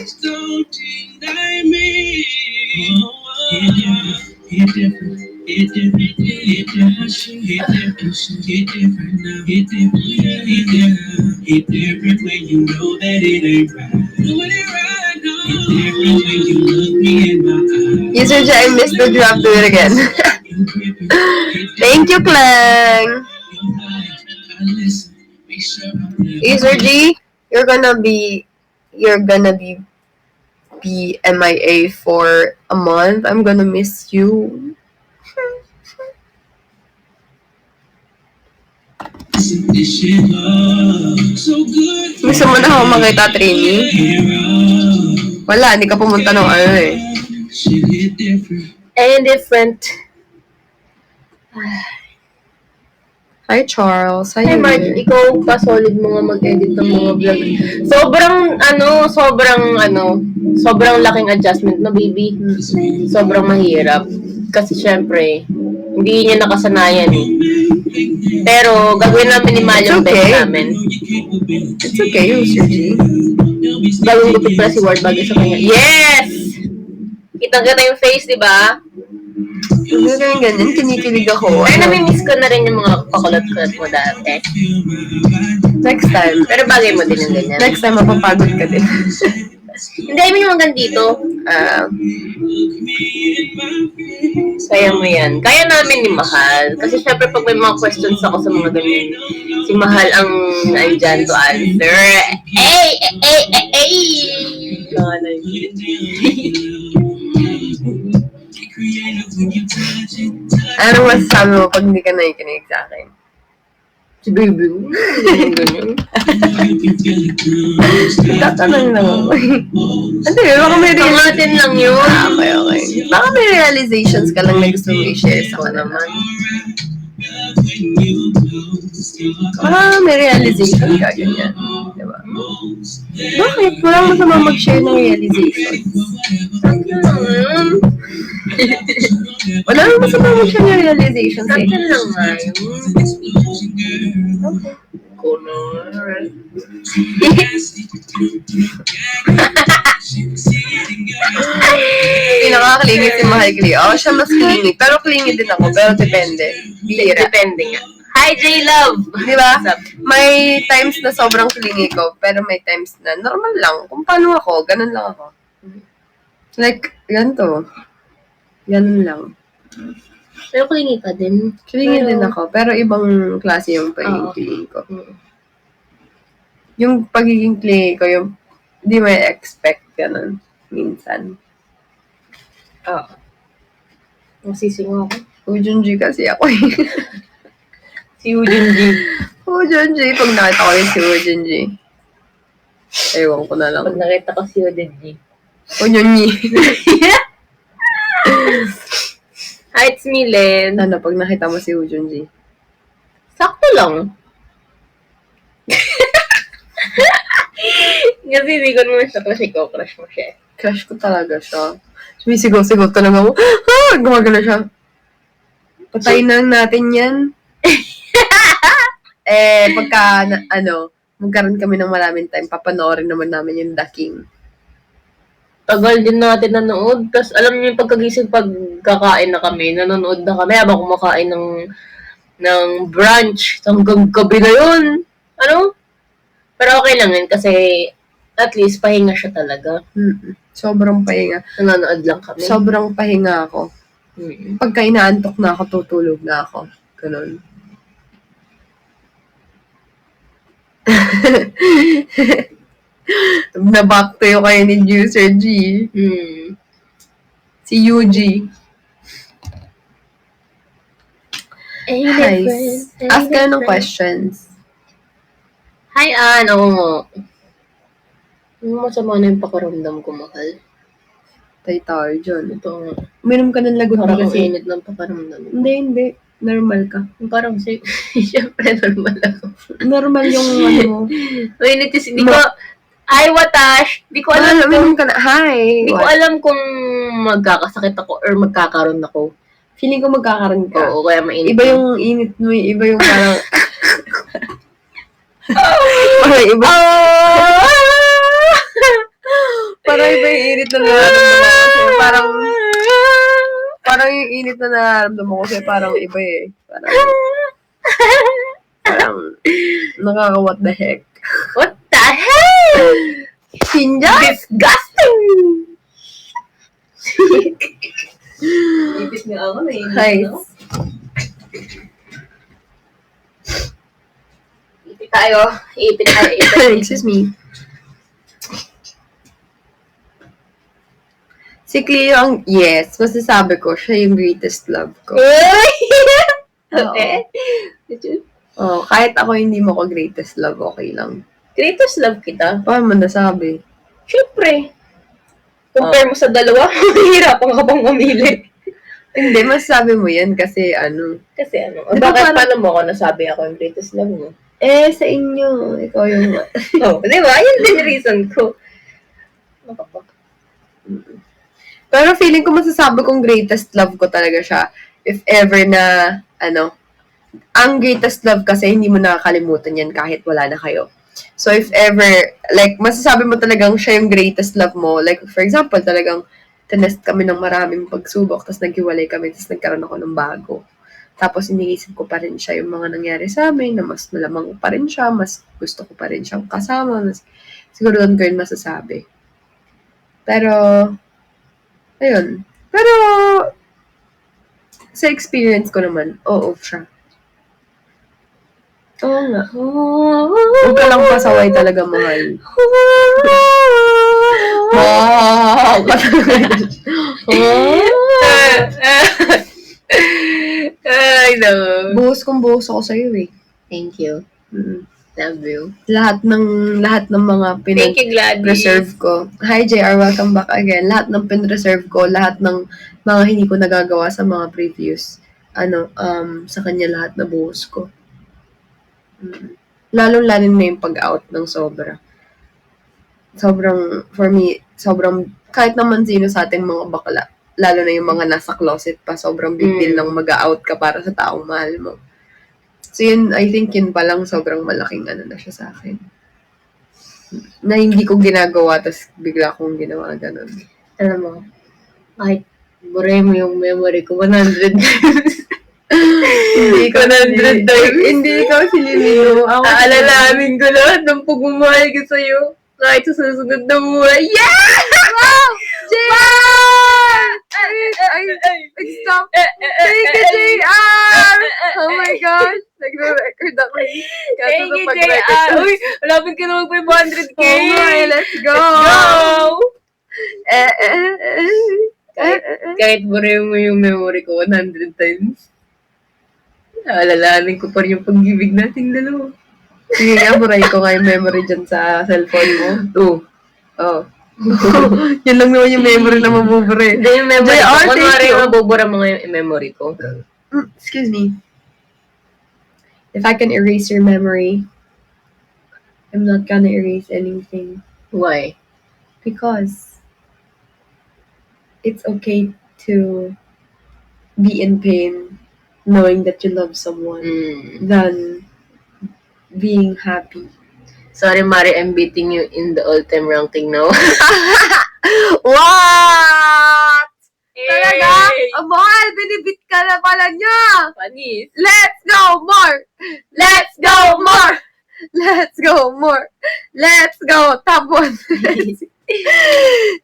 User J, I missed the drop. Do it again. Thank you, Clang. User G, you're gonna be MIA for a month. I'm gonna miss you. Gusto mo na ako makita, Trini? Wala, hindi ka pumunta ng ano eh. Indifferent. Hi, Charles. Hi, Marge. Ikaw pa solid mo nga mag-edit ng mga vlog. Sobrang laking adjustment na, baby. Sobrang mahirap. Kasi syempre, hindi niya nakasanayan eh. Pero, gagawin namin ni Mal yung best namin. It's okay, User G. Bagong gupit pala si Ward bagay sa kanya. Yes! Kitang-kita yung face, di ba? Hindi rin ganyan, kinikilig ako. Pero nami-miss ko na rin yung mga pakulot-kulot mo dati. Next time. Pero bagay mo din yung ganyan. Next time, mapapagod ka din. Hindi, I mean yung hanggang dito. Kaya mo yan. Kaya namin ni Mahal. Kasi syempre pag may mga questions ako sa mga ganyan, si Mahal ang nandyan to answer. Anong masasabi mo pag hindi ka nakikinig sa akin? Si baby. Ganyan. Tatanong lang ako. Hindi, baka may Pangatin lang yun. Okay. Baka may realizations ka lang na gusto mo i-share sa kanila. Baka may realization ka, ganyan. Diba? Bakit? Walang masama mag-share ng realizations. Wala naman masama mag-share ng realizations. Sakin lang nga yun. pinaka-clingy si Mahal Clingy. Oo, siya mas clingy. Pero clingy din ako. Pero depende. Bihira. Depende nga. Hi, J-Love! Di ba? May times na sobrang clingy ko, pero may times na normal lang. Kung paano ako, ganun lang ako. Like, ganito. Ganun lang. Pero clingy ka din. Clingy Pero- din ako, pero ibang klase yung pagiging Oo. clingy ko. Mm. Yung pagiging clingy ko, yung hindi may expect ganun. Minsan. Oo. Masising ako. Ujunji kasi ako eh. Si Ujunji. Ujunji, pag nakita ko yung si Ujunji. Ewan ko na lang. Pag nakita ko si Ujunji. Ujunji. Hi, it's me, Len. Ano, pag nakita mo si Ujunji? Sakto lang. Kasi hindi ko naman siya crush ko. Crush mo siya. Crush ko talaga siya. Sumisigaw-sigaw talaga ako. Ah! Gumagano siya. Patayin na lang natin yan. Pagka, magkaroon kami ng maraming time, papanoorin naman namin yung The King. Tagal din natin nanood. Tapos alam niyo yung pagkagising pagkakain na kami, nanonood na kami habang kumakain ng brunch. Hanggang gabi na yun. Ano? Pero okay lang yun kasi at least pahinga siya talaga. Sobrang pahinga. Nanonood lang kami. Sobrang pahinga ako. Pagka inaantok na ako, tutulog na ako. Ganun. Na-back to yung kayo ni Juicer G. Si UG. Nice. Ask ka ng questions. Hi, Ann. Oo nga. Masama na yung pakiramdam ko, mahal. Tayo dyan. Ito nga. Uminom ka ng lagot Parang ang kasi. init ng pakiramdam. Hindi. Normal ka. Parang siyempre normal ako. Normal yung ano. Mainit is, di ko, ay, Watash, di ko alam kung, Uminom ka na. Hi. di ko alam kung magkakasakit ako or magkakaroon ako. Feeling ko magkakaroon ka. Oo, kaya mainit. Iba yung init mo, iba yung parang... parang iba. Parang iba yung init na nararamdaman ko kasi parang yung init na nararamdaman ko kasi parang iba eh. Parang nakaka-what the heck. What the hell? Sinja? Disgusting! Ipis nga ako, naiinit Hi. ako. Ipit tayo. Excuse me. Si Cleo ang, yes, masasabi ko, siya yung greatest love ko. Okay. Oh, kahit ako hindi mo ko greatest love, okay lang. Greatest love kita. Paano mo nasabi? Siyempre. Compare mo sa dalawa, mahirapan ka bang mamili. Hindi, masasabi mo yan kasi ano. Kasi ano, Di ba bakit parang- paano mo ako nasabi ako yung greatest love mo? Sa inyo, ikaw yung... Oh, di ba? Yun din yung reason ko. Pero feeling ko masasabi kong greatest love ko talaga siya. If ever na, ang greatest love kasi hindi mo nakakalimutan yan kahit wala na kayo. So if ever, like, masasabi mo talagang siya yung greatest love mo. Like, for example, talagang tinest kami ng maraming pagsubok, tapos naghiwalay kami, tapos nagkaroon ako ng bago. Tapos iniisip ko pa rin siya yung mga nangyari sa amin, na mas malamang ko pa rin siya, mas gusto ko pa rin siyang kasama. Siguro doon ko yun masasabi. Pero, ayun. Pero, sa experience ko naman, oo siya. Oo nga. Huwag ka lang pasaway talaga, mahal. Wow! I know. Buhos kong buhos ako sa'yo eh. Thank you. Mm. Love you. Lahat ng mga Thank you, Gladys. reserve ko. Hi, JR. Welcome back again. Lahat ng pin-reserve ko, lahat ng mga hindi ko nagagawa sa mga previous, sa kanya lahat na buhos ko. Lalo-lalo na yung pag-out ng sobra. Sobrang, for me, kahit naman sino sa ating mga bakla, lalo na yung mga nasa closet pa, sobrang big deal lang mag-out ka para sa taong mahal mo. So yun, I think yun palang sobrang malaking na siya sa akin. Na hindi ko ginagawa, tapos bigla kong ginawa ganun. Alam mo, Kahit bure mo yung memory ko 100 times. Hindi ko 100 times. Hindi ikaw si Limino. Ako Aalalahanin ko lahat ng pagmamahal ko sa'yo. Kahit sa susunod na buhay. Yeah! Wow! JR! Stop! Thank you, JR! Oh my gosh! Nagre-record ako. Thank you, JR! Uy, malapit ka na mag-500K! Okay, let's go! Go! Kahit bure mo yung memory ko 100 times. Aalalahanin ko pa rin yung pag-ibig nating dalawa. Sige nga, buray ko nga yung memory dyan sa cellphone mo. Oh. Yan lang naman yung memory na mabubure. Hindi yung memory JR, ko. thank Kunwari you. mabubura mo nga yung memory ko. Excuse me. If I can erase your memory, I'm not gonna erase anything. Why? Because it's okay to be in pain knowing that you love someone than being happy. Sorry, Mari, I'm beating you in the all-time ranking now. What? Talaga? Mahal, binibit ka na pala niya! Panis. Let's go more! Let's go more! Let's go more! Let's go! Top 1!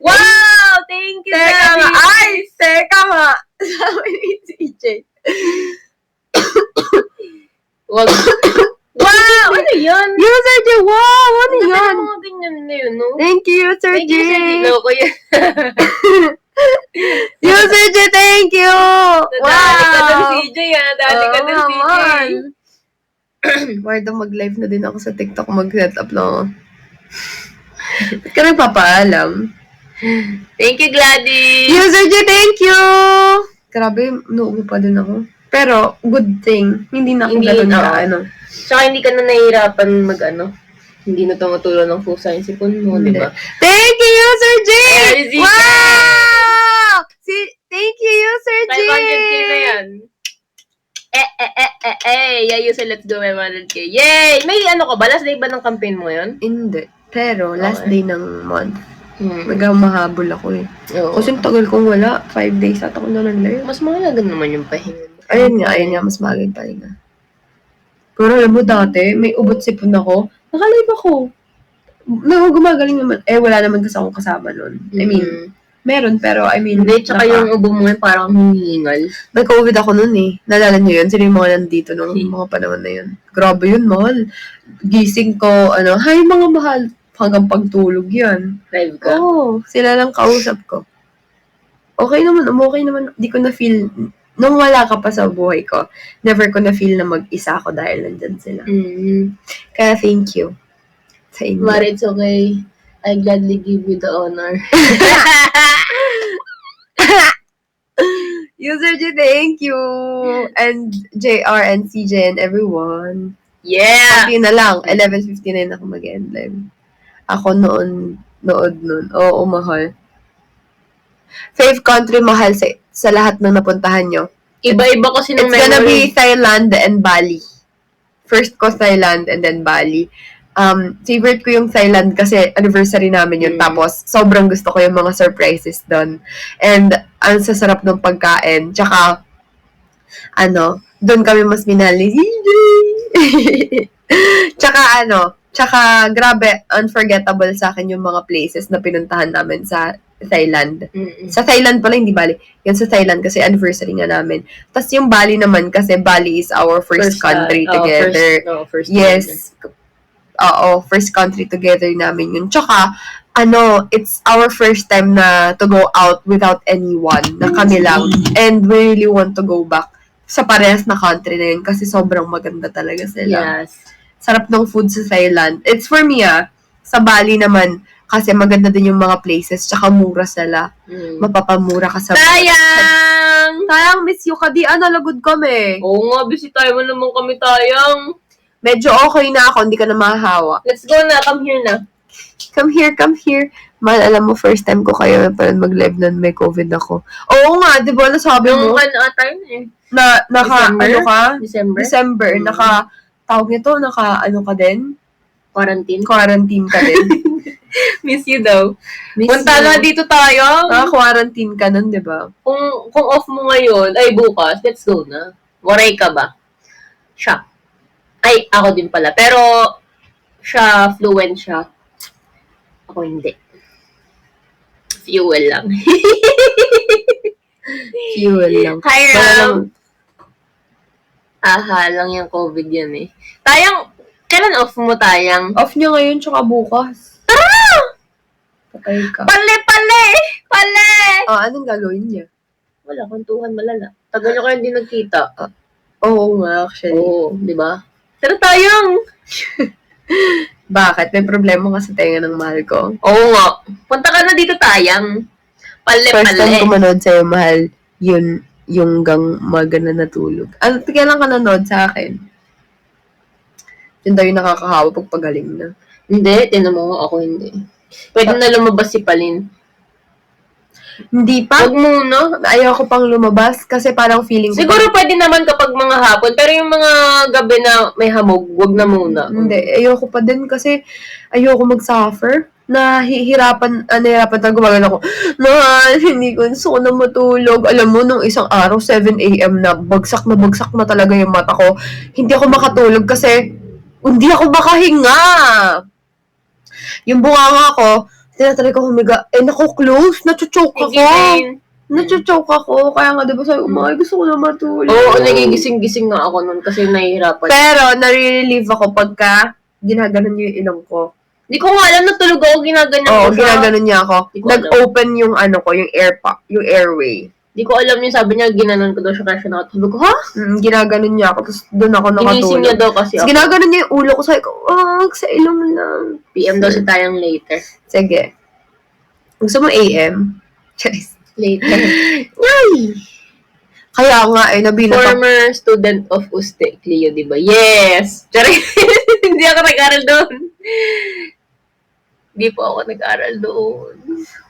Wow! Thank you, Teka nga! Daddy. Ay! Teka nga! Sabi ni CJ. Wag. Wow! Ano yun? User J! Wow! Ano yan? Mga ganyan na yun, no? Thank you, User Thank J! you, Sir Loko yan. User J, thank you! Nadali ka ng CJ, ha? Nadali ka ng Oo, CJ. man. Warda, mag-live na din ako sa TikTok. Mag-set up lang ako. Ba't ka nagpapaalam? Thank you, Gladys. User J, thank you! Grabe, nuubo pa din ako. Pero, good thing. Hindi na ako Hindi, ganun oo. ka, ano. Tsaka hindi ka na nahihirapan hindi na tumutulong ng pusa yung sipon mo, di ba? Thank you, User J! Ay, si Wow! Thank you, User J! 500K na yan. Yayo sa Let's Go 500K. Yay! May ano ka ba? Last day ba ng campaign mo yun? Hindi. Pero, last Okay. day ng month, Hmm. mahabol ako eh. Oo. Kasi tagal kong wala. 5 days ata ko na nag-live. Mas mahalaga naman yung pahinga. Ayun nga, mas maging pahinga. Pero alam mo dati, may ubot sipon ako, nakalive ako. Gumagaling naman. Wala naman kasi akong kasama nun. I mean, meron, pero Hindi, tsaka yung ubo mo yun parang humihingal. May COVID ako nun eh. Naalala niyo yun? Sino yung mga nandito nung mga panahon na yun? Grabe yun, mahal. Gising ko, hi mga mahal. Hanggang pagtulog yan. Live ka. Oo, sila lang kausap ko. Okay naman. Di ko na-feel, nung wala ka pa sa buhay ko, never ko na-feel na mag-isa ako dahil nandyan sila. Kaya thank you sa inyo. Mari, it's okay. I gladly give you the honor. User J, thank you! And JR and CJ and everyone. Yeah! Sabi na lang, 11:59 ako mag-end live. Ako noon. Oo, mahal. Fave country mahal sa lahat ng napuntahan nyo. Iba-iba kasi ng It's gonna memory. be Thailand and Bali. First ko Thailand and then Bali. Favorite ko yung Thailand kasi anniversary namin yun. Tapos, sobrang gusto ko yung mga surprises doon. And, ang sasarap ng pagkain. Tsaka, doon kami mas minahal ni CJ. Tsaka, grabe, unforgettable sa akin yung mga places na pinuntahan namin sa Thailand. Sa Thailand pala, hindi Bali. Yan sa Thailand kasi anniversary nga namin. Tapos yung Bali naman kasi Bali is our first country together. First Yes. Oo, first country together namin yun. Tsaka, it's our first time na to go out without anyone, na kami lang. And we really want to go back sa parehas na country na yun kasi sobrang maganda talaga sila. Yes. Sarap ng food sa Thailand. It's for me, sa Bali naman, kasi maganda din yung mga places, tsaka mura sila. Mapapamura ka sa Tayang, miss you ka. Di, lagod kami. Oo nga, busy tayo mo naman kami tayang. Medyo okay na ako, hindi ka na mahahawa. Let's go na, come here na. Come here. Man, alam mo, first time ko kayo mag-live nun, may COVID ako. Oo nga, di ba, nasabi mo? Yung tayo eh. December? December? Tawag nito, ka din? Quarantine? Quarantine ka din. Miss you daw. Miss Punta you. na dito tayo. Naka-quarantine ka nun, di ba? Kung off mo ngayon, ay bukas, let's go na. Waray ka ba? Siya. Ay, ako din pala. Pero, siya, fluent siya. Ako hindi. Fuel lang. Fuel lang. Hi, Wala Ram. lang. Aha, lang yung COVID yan eh. Tayang, kailan off mo tayang? Off niya ngayon, tsaka bukas. Patay ka. Pale! Anong gagawin niya? Wala, kwentuhan malala. Tagal nyo kayo hindi nagkita. Oo nga, actually. Oo, di ba? Pero tayang! Bakit? May problema ka sa tenga ng mahal ko. Oo nga. Punta ka na dito tayang. First time ko Pale. manood sa'yo, mahal, yun, yung gang maga na natulog. Ano, kailan ka nanood sa akin? Yun daw yung nakakahawa pag pagaling na. Hindi, tinan mo ako hindi. Pwede na lumabas si Palin. Hindi pa. Huwag muna. Ayoko pang lumabas kasi parang feeling ko. Siguro pwede naman kapag mga hapon, pero yung mga gabi na may hamog, wag na muna. Hindi, ayoko pa din kasi ayoko mag-suffer. Nahihirapan talaga gumagano ako. Mahal, hindi ko gusto ko na matulog. Alam mo, nung isang araw, 7 a.m. na bagsak na talaga yung mata ko. Hindi ako makatulog kasi hindi ako makahinga. Yung bunganga ko, tinatry ko humiga. Naku, close. Nachuchoke ako. Sige. Nachuchoke ako. Kaya nga, diba sabi ko, gusto ko na matulog. Oo, nagigising-gising nga ako nun kasi nahihirapan. Pero, nare-relieve ako pagka ginaganon niyo yung ilong ko. Hindi ko nga alam, natulog ako, ginaganyan Oo, ko siya. ginaganon niya ako. Di ko alam. Nag-open yung yung airway. Hindi ko alam yung sabi niya, ginanon ko daw siya kasi nakatulog ko. Ha? Ginaganon niya ako, tapos doon ako Ginising nakatulog. niya daw kasi Tapos ako. ginaganon niya yung ulo ko, sabi ko, sa ilong lang. PM daw si tayang later. Sige. Gusto mo AM? Charis. Later. Yay! Kaya nga, nabina pa. Former student of Uste, Clio, di ba? Yes! Charis! Hindi ako nag-aral doon. Hindi po ako nag-aral doon.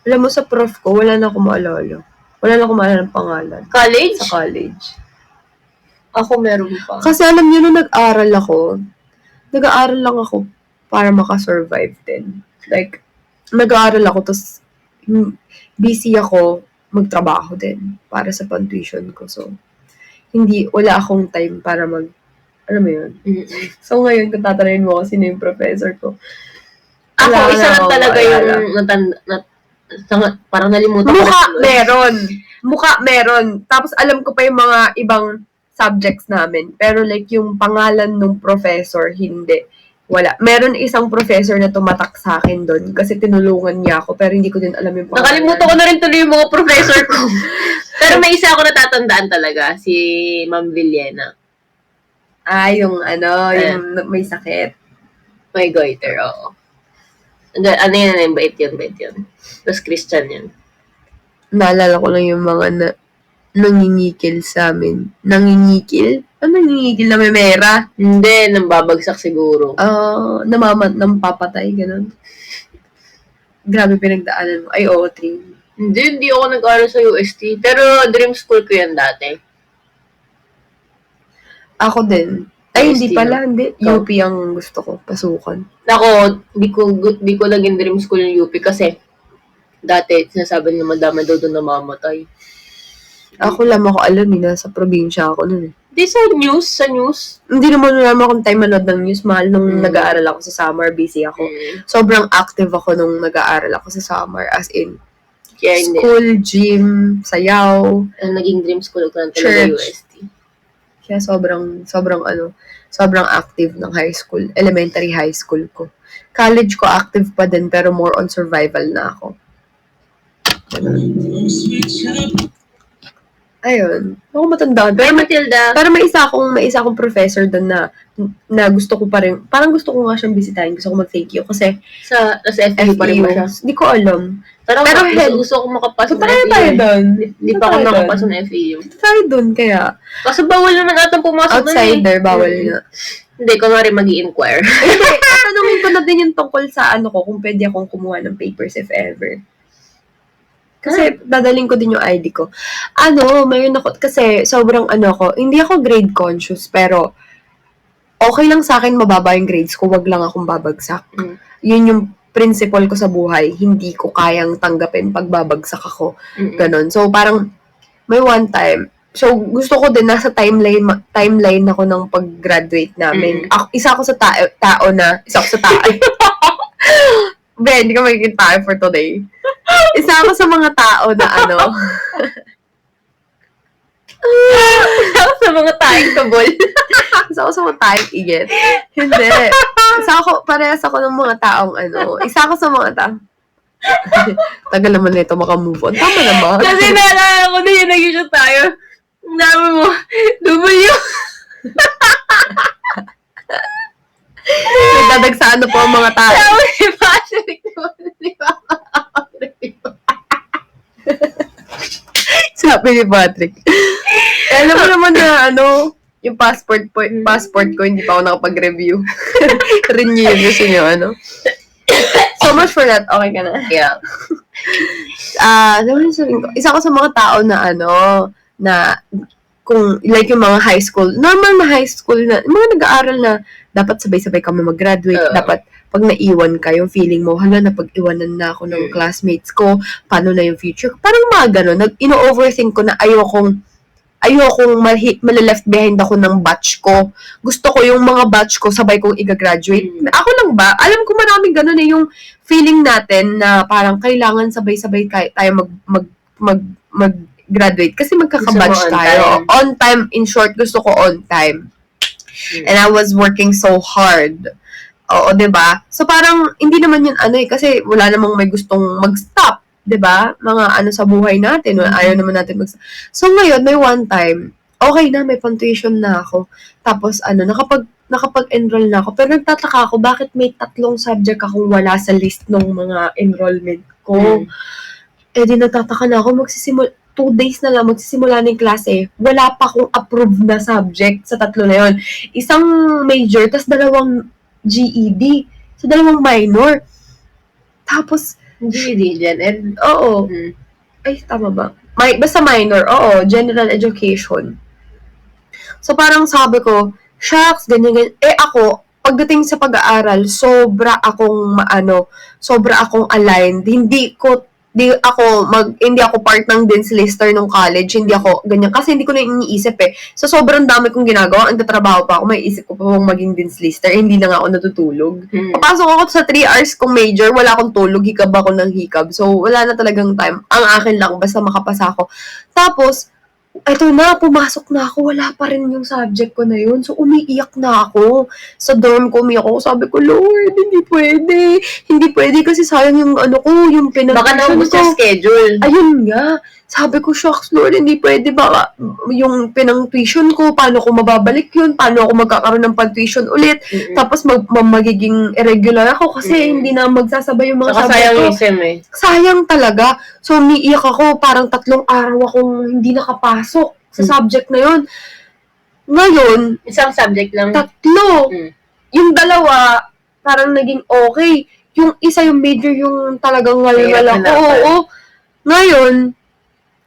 Alam mo, sa prof ko, wala na akong maalala. Wala na akong maalala ng pangalan. College? Sa college. Ako meron pa. Kasi alam niyo, nung nag-aaral lang ako para makasurvive din. Like, nag-aaral ako, tapos busy ako magtrabaho din para sa pang-tuition ko. So, wala akong time para alam mo yun? Mm-mm. So, ngayon, kung tatanungin mo ako sino yung professor ko, Ako, wala isa na lang akong talaga maalala. yung parang nalimutan ko. Mukha na tuloy. meron. Mukha meron. Tapos alam ko pa yung mga ibang subjects namin. Pero like yung pangalan ng professor, hindi. Wala. Meron isang professor na tumatak sa akin doon kasi tinulungan niya ako pero hindi ko din alam yung pangalan. Nakalimutan ko na rin tuloy yung mga professor ko. Pero may isa ako natatandaan talaga, si Ma'am Villena. Yung yung may sakit. May goiter, oo. Ano yun, bait yun. Tapos Christian yun. Naalala ko lang yung mga nangingikil sa amin. Nangingikil? Ano nangingikil na may mera? Hindi, nang babagsak siguro. Nampapatay, ganun. Grabe pinagdaanan mo. Ay, oo, Trin. Hindi ako nag-aaral sa UST. Pero dream school ko yan dati. Ako din. Ay, hindi UST pala, hindi. Ikaw? UP ang gusto ko, pasukan. Ako, di ko naging dream school yung UP kasi dati sinasabi ng madami daw doon namamatay. Ako lang ako alam, nasa probinsya ako nun. Di sa news. Hindi naman akong time manood ng news, mahal. Nung nag-aaral ako sa summer, busy ako. Sobrang active ako nung nag-aaral ako sa summer. As in, Kaya hindi. school, gym, sayaw. Ang naging dream school ko lang talaga Church. UST. Kaya sobrang active ng high school. Elementary high school ko. College ko active pa din, pero more on survival na ako. Ayun. Ako matandaan. Pero Matilda, Pero may isa akong professor doon na gusto ko pa rin, parang gusto ko nga siyang bisitahin. Gusto ko mag-thank you kasi sa FEU pa rin ba siya? hindi ko alam. Pero head- gusto ko makapasok So, ng tayo FEU. doon. Di pa ako nakapasok ng FEU. Tayo doon kaya. Kasi bawal naman atang pumasok doon Outsider, bawal nga. Hindi, kunwari mag-i-inquire. Hindi, tatanungin ko na din yung tungkol sa kung pwede akong kumuha ng papers if ever. Kasi dadaling ko din yung ID ko. Mayroon ako, kasi sobrang hindi ako grade conscious, pero okay lang sa akin mababa yung grades ko, wag lang akong babagsak. Mm. Yun yung principle ko sa buhay, hindi ko kayang tanggapin pag babagsak ako. Mm-mm. Ganon. So, parang, may one time, so, gusto ko din, nasa timeline ako ng pag-graduate namin. Isa ako sa tao na, isa ako sa tao. Ben, hindi ka magiging tao for today. Isa ako sa mga tao na isa ako sa mga taing kabol. Isa ako sa mga taing igit. Hindi. Parehas ako ng mga taong isa ako sa mga taong, tagal naman nito maka-move on. Tama naman. Kasi naalala ko na yun, nag-shoot tayo. Ang dami mo, W. Nagdadagsaan na po ang mga tao. Sabi ni Patrick, di ba? Sabi ni Patrick. Alam mo naman na yung passport ko, hindi pa ako nakapag-review. Renew yun gusto nyo, So much for that. Okay ka na? Yeah. Isa ko sa mga tao na na kung like yung mga high school, normal na high school na, mga nag-aaral na dapat sabay-sabay kami mag-graduate, dapat pag naiwan ka, yung feeling mo, hala, napag-iwanan na ako ng classmates ko, paano na yung future ko? Parang mga gano'n, ino-overthink ko na ayokong malaleft behind ako ng batch ko. Gusto ko yung mga batch ko, sabay kong i-graduate. Ako lang ba? Alam ko maraming gano'n yung feeling natin na parang kailangan sabay-sabay tayo mag-graduate kasi magkaka-batch tayo. On time, in short, gusto ko on time. And I was working so hard. Oo, 'di ba? So parang hindi naman 'yun kasi wala namang may gustong mag-stop, 'di ba? Mga sa buhay natin, ayaw naman natin mag-stop. So ngayon, may one time, okay na, may punctuation na ako. Tapos nakapag-enroll na ako. Pero nagtataka ako bakit may 3 subject akong wala sa list ng mga enrollment ko. Eh di nagtataka na ako, 2 days na lang, magsisimula na yung klase, wala pa akong approved na subject sa 3 na yun. Isang major, tas 2 GED. So, 2 minor. Tapos, GED, Gen Ed. Oo. Ay, tama ba? Basta minor, oo. General education. So, parang sabi ko, shucks, ganyan. Ako, pagdating sa pag-aaral, sobra akong aligned. Hindi ako part ng Dean's Lister nung college. Hindi ako ganyan. Kasi hindi ko na iniisip So, sobrang dami kong ginagawa. Ang tatrabaho pa ako. May isip ko pa bang maging Dean's Lister. Hindi na nga ako natutulog. Papasok ako sa 3 hours kong major. Wala akong tulog. Hikab ako ng hikab. So, wala na talagang time. Ang akin lang. Basta makapasa ako. Tapos, eto na, pumasok na ako, wala pa rin yung subject ko na yun. So, umiiyak na ako. Sa dorm ko, umiiyak ako. Sabi ko, Lord, hindi pwede. Hindi pwede kasi sayang yung yung Baka naubos yung schedule. Ayun nga. Sabi ko, shucks, Lord, hindi pwede. Baka yung pinang-tuition ko, paano ko mababalik yun? Paano ako magkakaroon ng pan-tuition ulit? Tapos magiging irregular ako kasi hindi na magsasabay yung mga subject ko. Sayang yung SEM Sayang talaga. So, umiiyak ako. Parang 3 araw akong hindi nakapasok sa subject na yun. Ngayon, isang subject lang. 3. Yung 2, parang naging okay. Yung isa, yung major, yung talagang ngal-ngal ako. Oo. Ngayon,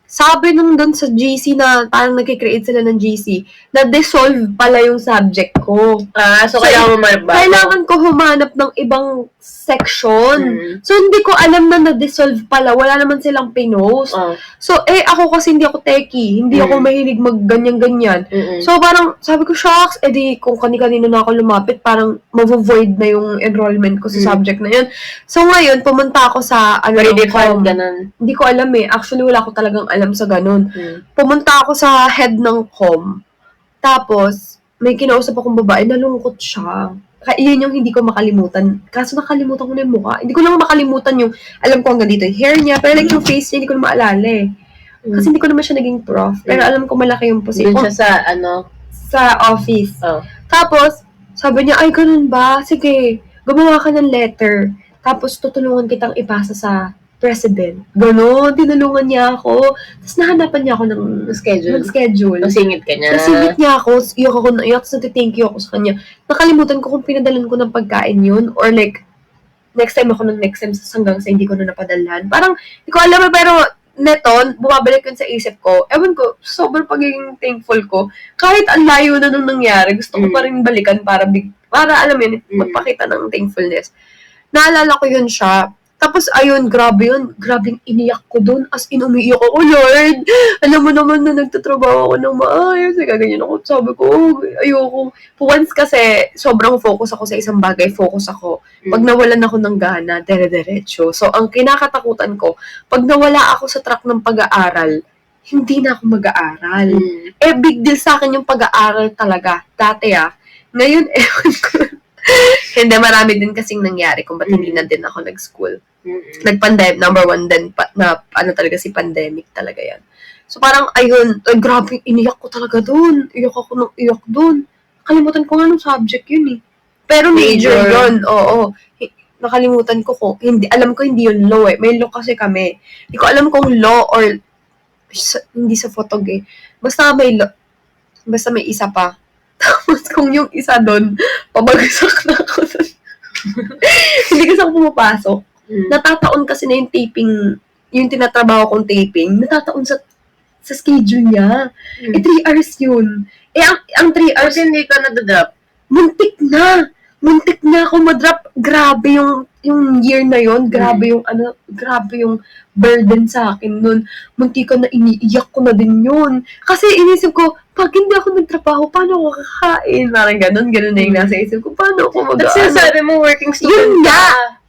sabi nung doon sa GC na parang nag-create sila ng GC, na-dissolve pala yung subject ko. So kailangan mo malabas. Kailangan ko humanap ng ibang section. So, hindi ko alam na na-dissolve pala. Wala naman silang pinost. So, ako kasi hindi ako techie. Hindi ako mahilig mag-ganyan-ganyan. So, parang sabi ko, shucks, kung kani-kanino na ako lumapit, parang mavo-void na yung enrollment ko sa subject na yun. So, ngayon, pumunta ako sa Redefine, ganun. Hindi ko alam Actually, wala ko talagang alam sa ganun. Pumunta ako sa head ng com. Tapos, may kinausap akong babae, nalungkot siya. Yun yung hindi ko makalimutan. Kaso nakalimutan ko na yung mukha. Hindi ko lang makalimutan yung, alam ko hanggang dito yung hair niya, pero like yung face niya, hindi ko na maalala Kasi hindi ko naman siya naging prof. Pero alam ko malaki yung position. Doon siya sa, sa office. Tapos, sabi niya, ay, ganun ba? Sige, gumawa ka ng letter. Tapos, tutulungan kitang ipasa sa president. Ganon, tinulungan niya ako. Tapos nahanapan niya ako ng schedule. Nasingit ka niya. Nasingit niya ako. Iyak ako na iyak. Tapos thank you ako sa kanya. Nakalimutan ko kung pinadalan ko ng pagkain yun. Or like, next time hanggang sa hindi ko na napadalhan. Parang, hindi ko alam pero neton, bumabalik yun sa isip ko. Ewan ko, sobrang pagiging thankful ko. Kahit ang layo na nung nangyari, gusto ko pa rin balikan para alam yun, magpakita ng thankfulness. Naalala ko yun siya. Tapos, ayun, grabe yun. Grabing iniyak ko dun. As in, umiiyak ako, Lord. Alam mo naman na nagtatrabaho ako ng maayos. Ganyan ako. Sabi ko, ayoko. Once kasi, sobrang focus ako sa isang bagay. Focus ako. Pag nawalan ako ng gana, dire-diretso. So, ang kinakatakutan ko, pag nawala ako sa track ng pag-aaral, hindi na ako mag-aaral. Big deal sa akin yung pag-aaral talaga. Dati Ngayon, ewan ko. Hindi, marami din kasing nangyari kung ba't hindi na din ako nag-school. Nag-pandemic, number one din, na ano talaga si pandemic talaga yan. So parang, ayun, grabe, iniyak ko talaga dun. Iyak ako ng iyak dun. Nakalimutan ko nga nung subject yun eh. Pero major yun, oo. Nakalimutan ko kung, alam ko hindi yun law eh. May law kasi kami. Hindi ko alam kung law or, hindi sa photog eh. Basta may law, basta may isa pa. Tapos kung yung isa doon, pabagsak na ako doon. Hindi kasi ako pumapasok. Natataon kasi na yung taping, yung tinatrabaho kong taping, natataon sa schedule niya. 3 hours yun. Ang 3 hours, Kasi hindi ka nadadrop. muntik na ako madrop. Grabe yung year na yon, grabe yung burden sa akin nun. Muntik na iniiyak ko na din yun. Kasi inisip ko, pag hindi ako nagtrabaho, paano ako kakain? Parang ganun na yung nasa isip ko. Paano ako At sinasabi mo, working student Yun ka.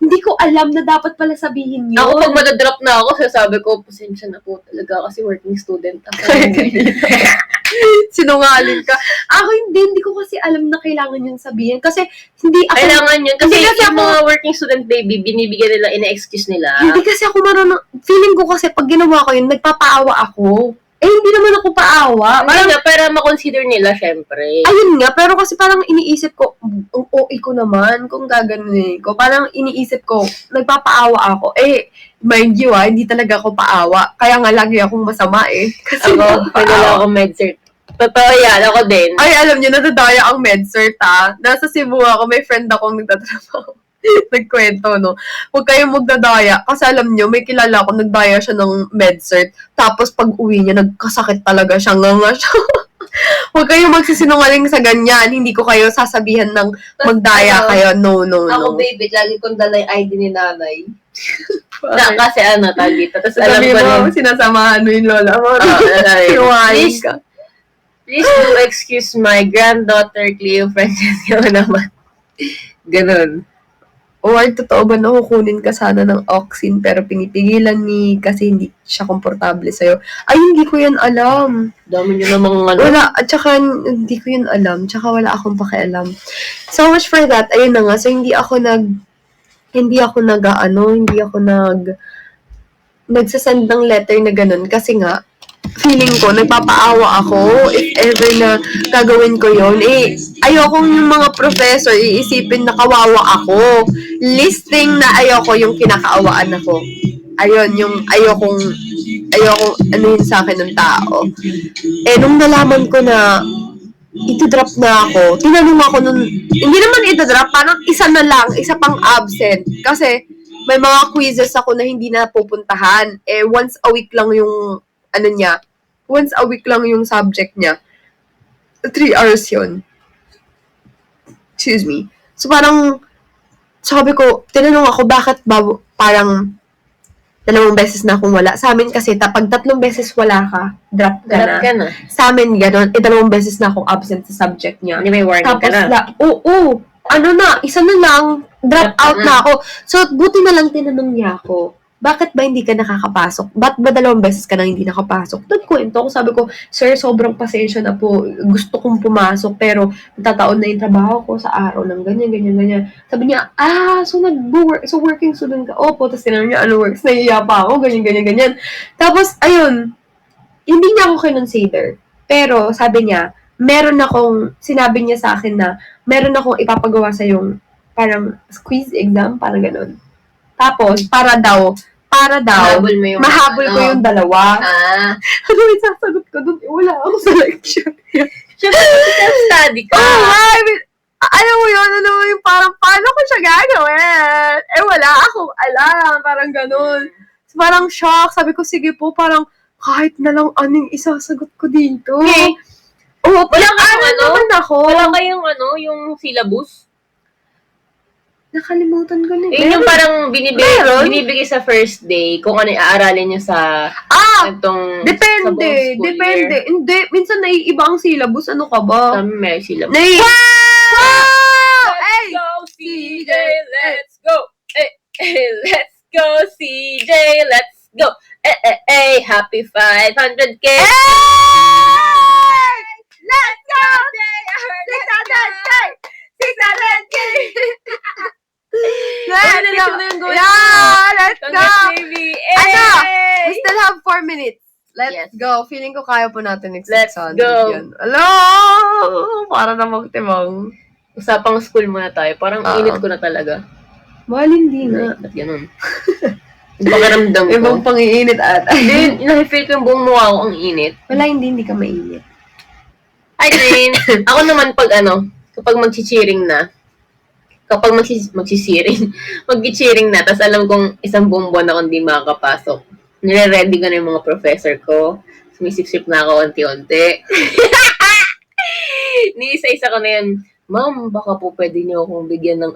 Hindi ko alam na dapat pala sabihin yun. Ako, pag madadrop na ako, sasabi ko, pasensya na po talaga kasi working student ako. Sinungaling ka. Ako hindi ko kasi alam na kailangan yun sabihin. Kasi hindi ako... Kailangan yun. Kasi Hindi kasi yung mga working student baby, binibigyan nila, ina-excuse nila. Hindi kasi ako marunong... Feeling ko kasi pag ginawa ko yun, nagpapaawa ako. Hindi naman ako paawa. Hindi nga, para makonsider nila, syempre. Ayun nga, pero kasi parang iniisip ko, ang OA ko naman, kung gaganunin ko. Parang iniisip ko, nagpapaawa ako. Mind you hindi talaga ako paawa. Kaya nga lagi akong masama Kasi Ako, pinala ako med-cert. Totoo yan, ako din. Ay, alam niyo, nadadaya ang med-cert Nasa Cebu ako, may friend akong nagtatrabaho. Nagkwento, no? Huwag kayong magdadaya. Kasi alam niyo, may kilala ako, nagdaya siya ng med-cert. Tapos pag uwi niya, nagkasakit talaga siya. Nga siya. Huwag kayong magsisinungaling sa ganyan. Hindi ko kayo sasabihan ng magdaya kayo. No. Ako, baby, lagi kong dala yung ID ni nanay. Kasi tag dito. Tapos alam Sabi ko mo, na. sinasamahan mo yung lola mo. Please, ka. please do excuse my granddaughter, Cleo Francesca naman. Ganun. Or totoo ba na kukunin ka sana ng Oxin pero pinipigilan ni kasi hindi siya komportable sa'yo? Ay, hindi ko yan alam. Dami nyo namang Wala, at saka hindi ko yun alam. Tsaka wala akong pakialam. So much for that. Ayun na nga. So hindi ako nagsasend ng letter na ganun kasi nga, feeling ko, nagpapaawa ako if ever na gagawin ko yon ayokong yung mga professor iisipin na kawawa ako. Listing na ayoko yung kinakaawaan ako. Ayun, yung ayokong ano yun sa akin ng tao. Nung nalaman ko na ito-drop na ako, tinanong ako nun, hindi naman ito-drop, parang isa na lang, isa pang absent. Kasi may mga quizzes ako na hindi na pupuntahan. Once a week lang yung once a week lang yung subject niya. 3 hours yun. Excuse me. So, parang, sabi ko, tinanong ako, bakit parang 2 beses na akong wala. Sa amin kasi, pag 3 beses wala ka, drop ka na. Sa amin, gano'n, 2 beses na akong absent sa subject niya. Hindi may warning Tapos, ka na. isa na lang, drop out na ako. So, buti na lang tinanong niya ako, bakit ba hindi ka nakakapasok? Ba't ba 2 beses ka nang hindi nakapasok? Nagkwento ko, sabi ko, sir, sobrang pasensya na po. Gusto kong pumasok, pero natataon na yung trabaho ko sa araw ng ganyan. Sabi niya, so working student ka? Opo, tapos tinanong niya, ano works? Nahiya pa ako, ganyan. Tapos, ayun, hindi niya ako kinonsider. Pero, sabi niya, sinabi niya sa akin na, meron akong ipapagawa sa yung parang quiz exam, parang ganun. Tapos, para daw, mahabol ko yung 2. Ano yung sasagot ko dun? Wala ako sa lecture. Siyempre, self-study ka. Alam mo yung parang, paano ko siya gagawin? Wala akong alam. Parang ganun. So, parang shock. Sabi ko, sige po, parang, kahit na lang anong isasagot ko dito. Okay. Wala kayong Wala kayong yung syllabus? Nakalimutan ko na. Yun yung parang Meron? binibigay sa first day kung ano yung aaralin nyo sa itong sa buong Depende. school Depende. year. Hindi. Minsan naiiba ang syllabus. Ano ka ba? Kami may sila. Wow! Ay! Let's go, CJ! Let's go! Let's go, CJ! Let's go! Happy 500K! Let's go! 600K! 600K! Let's go! Yeah! Let's go! Congrats, baby! Ano? We still have 4 minutes. Let's Yes. go. Feeling ko kaya po natin next Let's 600 go. yan. Hello! Para na magtimang. Usapang school muna tayo. Parang Oo. init ko na talaga. Mahal hindi nga. Ba't ganun? Yung pakiramdam ko. Ibang pangiinit ata. Hindi, nakifeel ko yung buong mukha ko ang init. Wala, hindi ka mainit. Hi, Jane! Ako naman kapag mag-cheering na, kapag mag-cheering na, tapos alam kong isang buong buwan ako hindi makakapasok, nire-ready ko na yung mga professor ko, sumisip-sip na ako unti-unti. Niisa-isa ko na yun, ma'am, baka po pwede niyo akong bigyan ng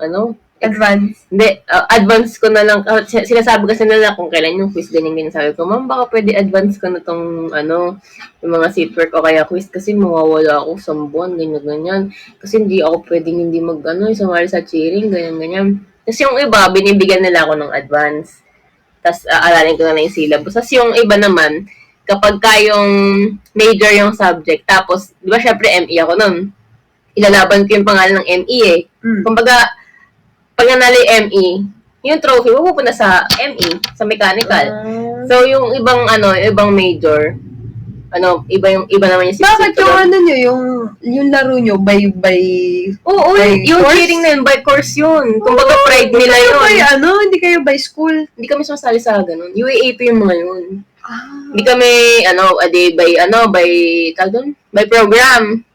Advance. Hindi, advance ko na lang. Sinasabi kasi nila kung kailan yung quiz, ganyan. Sabi ko, ma'am, baka pwede advance ko na tong, yung mga seatwork o kaya quiz kasi mawawala ako sa buwan, ganyan. Kasi hindi ako pwedeng hindi sumali sa cheering, ganyan. Kasi yung iba, binibigyan nila ako ng advance. Tapos, aralin ko na lang yung syllabus. Tapos yung iba naman, kapag yung major yung subject, tapos, di ba, syempre, ME ako nun. Ilalaban ko yung pangalan ng ME eh. Kumbaga, pag nanalo yung ME, yung trophy, pupunta sa ME, sa mechanical. So, yung ibang major, iba naman yung Bakit yung yung laro nyo by Oo, yung course? cheering na yun, by course yun. Kumbaga, pride nila yun. Hindi kayo by school? Hindi kami sumasali sa ganun. UAAP yung mga yun. Ah. Hindi kami, by program.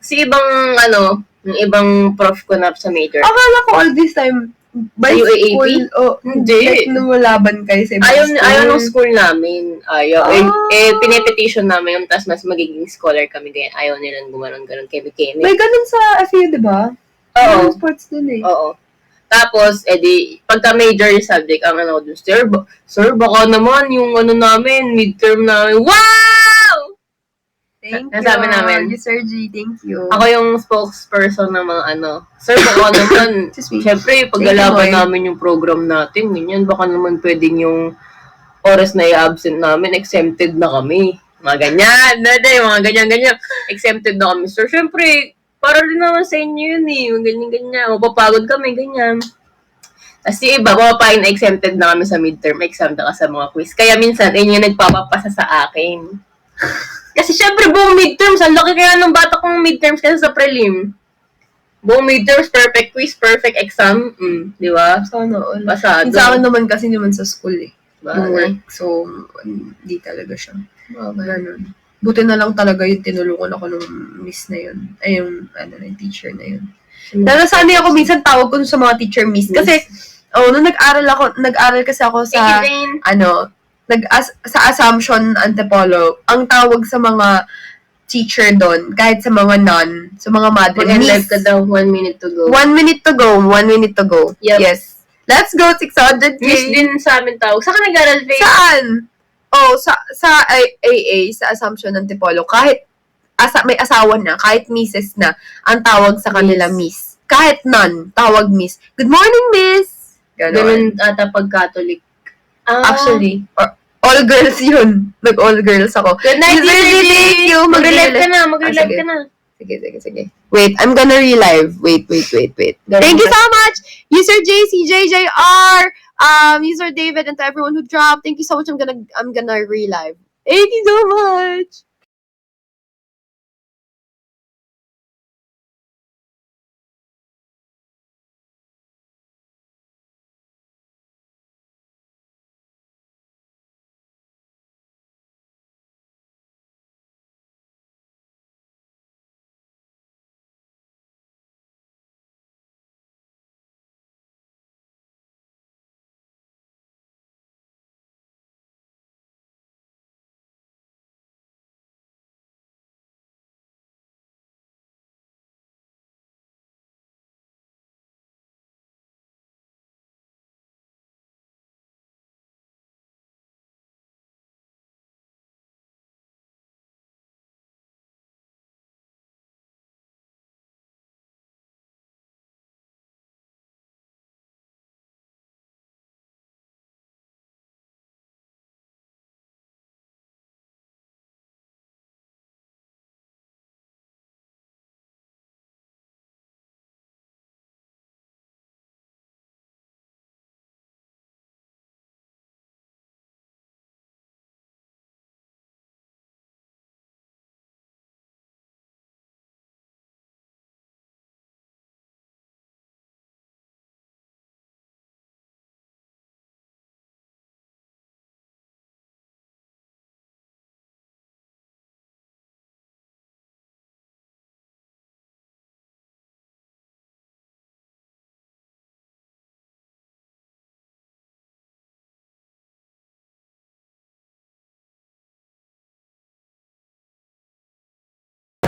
Kasi yung ibang prof ko na sa major. Akala ko all this time, by Sa UAAP? school, Hindi. like, lumalaban kayo sa ibang Ayaw ng school namin. Ayaw. Pinepetition namin yung tas mas magiging scholar kami. Ganyan. Ayaw nilang gumanon kemi-kemi. May ganun sa FEU, di ba? Oo. Ganun sports dun eh. Oo. Tapos, pagka major yung subject, ang dun, sir, baka naman yung namin, midterm namin, wow! Thank Nasabi namin. you, Sir G. Thank you. Ako yung spokesperson ng mga sir, baka naman, Excuse me. syempre, Thank paglalaban you, Moy. namin yung program natin, ganyan, baka naman pwedeng yung oras na i-absent namin, exempted na kami. Mga ganyan, mga ganyan-ganyan. Exempted na kami, sir. Syempre, para rin naman sa inyo yun eh. Ganyan-ganyan. Mapapagod kami, ganyan. Tapos yung iba, mapapagod na exempted na kami sa midterm exam na sa mga quiz. Kaya minsan, yun yung nagpapapasa sa akin. Kasi syempre, buong midterms, ang laki kaya ng bata kong midterms kasi sa prelim. Buong midterms, perfect quiz, perfect exam. Di ba? Sana all. Pasado. Sa akin naman kasi sa school eh. Diba? Yung work. So, hindi talaga siya. Ganun. Buti na lang talaga yung tinulungan ako ng miss na yun. Ay, yung teacher na yun. Nanasanay ako minsan tawag ko sa mga teacher miss. Kasi, nung nag-aral kasi ako sa, sa Assumption Antipolo, ang tawag sa mga teacher doon, kahit sa mga nun, sa mga madre, Mag-live ka daw, 1 minute to go. 1 minute to go, 1 minute to go. Yep. Yes. Let's go, 600K. Miss din sa amin tawag. Saan ka nag-aral, Faye? Saan? Sa AA, sa Assumption Antipolo, kahit may asawa na, kahit miss na, ang tawag sa kanila miss. Kahit none, tawag miss. Good morning, miss! Ganun ata pag Catholic. Actually, all girls yun. Nag-all girls ako. Good night, Miss Virgie, thank you. Mag-relive ka na, sige. ka na. Sige. Wait, I'm gonna relive. Wait. Thank you so much, user JCJJR, user David, and to everyone who dropped. Thank you so much. I'm gonna relive. Thank you so much.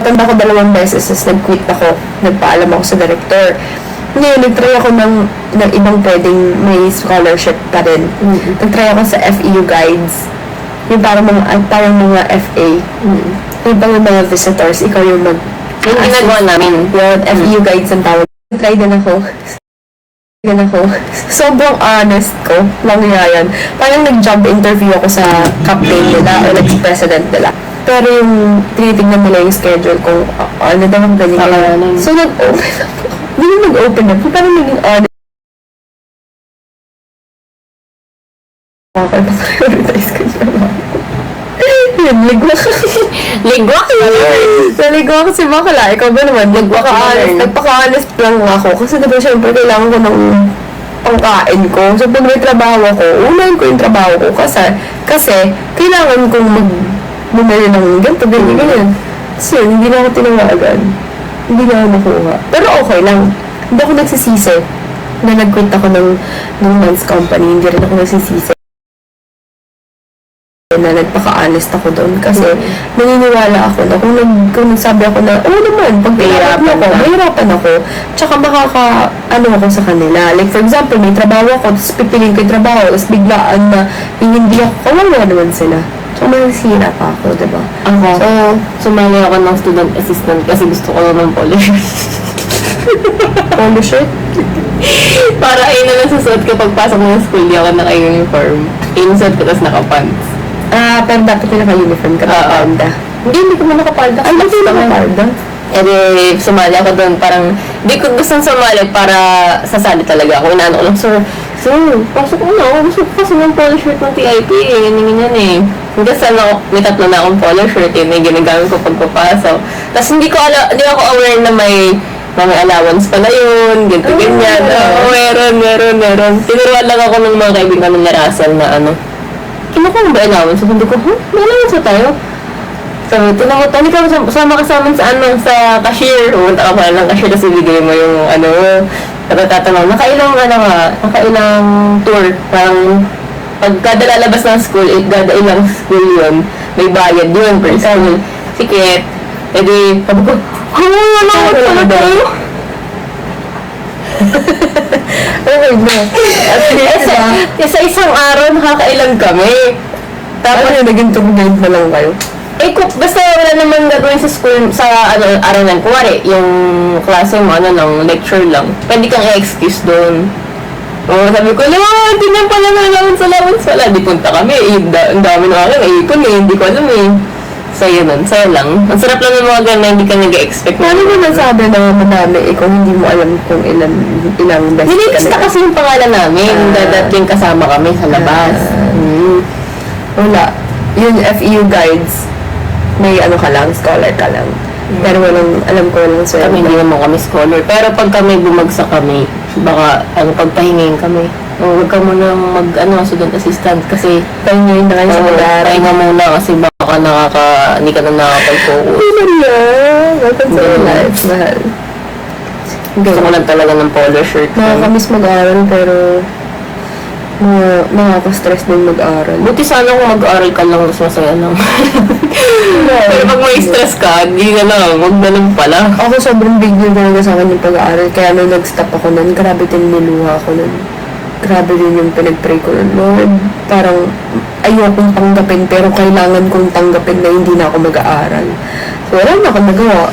Tanda ko 2 beses, tapos nag-quit ako, nagpaalam ako sa director. Ngayon, nag-try ako ng ibang pwedeng may scholarship pa rin. Nag-try ako sa FEU Guides. Yung parang mga FA. Yung pang mga visitors, ikaw yung Yung ginagawa namin. Yun, FEU Guides ang tawag. Nag-try din ako. Sobrang honest ko lang yan. Parang nag-job interview ako sa captain nila o president nila. Pero yung tinitignan nila yung schedule kung ano daw ang ganyan. So nag-open up ako. Hindi yung nag-open up. Parang naging honest. Okay, prioritize ko siya. Yun, ligwa ka. Ligwa ka na Naligwa ako si Bakala. Ikaw ba naman? Nagpaka-honest lang ako. Kasi diba syempre kailangan ko ng pangkain ko. So pag may trabaho ako, unahin ko yung trabaho ko. Kasi kailangan kong bumili ng ganito, ganyan. So yun, hindi na ako tinawagan. Hindi na ako nakuha. Pero okay lang. Hindi ako nagsisisi na nag-quit ako ng men's company. Hindi rin ako nagsisisi na nagpaka-honest ako doon kasi naniniwala ako na kung nagsabi ako na naman, pag mahirapan ako, tsaka ano ako sa kanila. Like for example, may trabaho ako, tapos pipiliin ko yung trabaho, tapos biglaan na hindi ako, kawawa naman sila. So, masisira pa ako, diba? Ako, sumali ako ng student assistant kasi gusto ko lang ng polo shirt. Polo shirt? Para ayun na lang susuot ko pagpasok ng school, di ako naka-uniform. Inusuot ko, tapos naka-pants. Pero dapat yung naka-uniform ka nakapalda. Hindi ko man nakapalda. Ay, hindi nakapalda? Sumali ako doon, parang, hindi ko gustong sumali para sasali talaga ako. Inaano ko lang, sir, pasok ko na ako. Gusto ko kasi ng polo shirt ng TIP, ganyan eh. Kasi may 3 na akong polo shirt, yun yung ginagamit ko pagpapasok. Tapos hindi ako aware na may allowance pala yun, ganyan. Meron. Tinuruan lang ako ng mga kaibigan ng Russell na kinukuha ba allowance? Sabi ko, may allowance ba tayo? Sabi, tinangot, hindi ka sama sa cashier. Pumunta ka pala ng cashier, tapos ibigay mo yung tatanong, nakailang tour. Parang, pag kada lalabas ng school, kada ilang school yun, may bayad yun per school. Sikit. Edi, sabi ko, allowance pala tayo. Okay na. Sa isang araw, nakakailan kami. Tapos naging tour guide na lang kayo? Basta wala naman gagawin sa school, sa araw lang. Kuwari, yung klase mo, lang, lecture lang. Pwede kang i-excuse doon. Sabi ko, hindi na pala na allowance pala. Di punta kami. Ang dami na akin, naipon hindi ko alam eh. Sa'yo lang. Ang sarap lang ng mga ganun na hindi ka nag-expect. Paano mo nasabi na madami kung hindi mo alam kung ilang best ka Nilista kasi yung pangalan namin. Dadating kasama kami sa labas. Wala. Yung FEU Guides, may ka lang, scholar ka lang. Pero alam ko walang sweldo. Kami hindi naman kami scholar. Pero pag kami bumagsak kami, baka pagpahingin kami. Huwag ka muna student assistant kasi Pahingayin na kayo sa mag-aaral. pahinga muna kasi baka hindi ka na nakapag-focus. Ano lang? Welcome to your life, mahal. Gusto ko lang talaga ng polo shirt. Nakakamiss mag-aaral pero nakaka-stress din mag-aaral. Buti sana kung mag-aaral ka lang, mas masaya lang. Pero pag may stress ka, hindi na lang, huwag na lang pala. Ako sobrang big deal talaga sa akin yung pag-aaral. Kaya nung nag-stop ako nun, grabe din niluha ako nun. Grabe din yung pinag-pray ko nun. Lord, parang ayokong tanggapin pero kailangan kong tanggapin na hindi na ako mag-aaral. So wala na akong nagawa.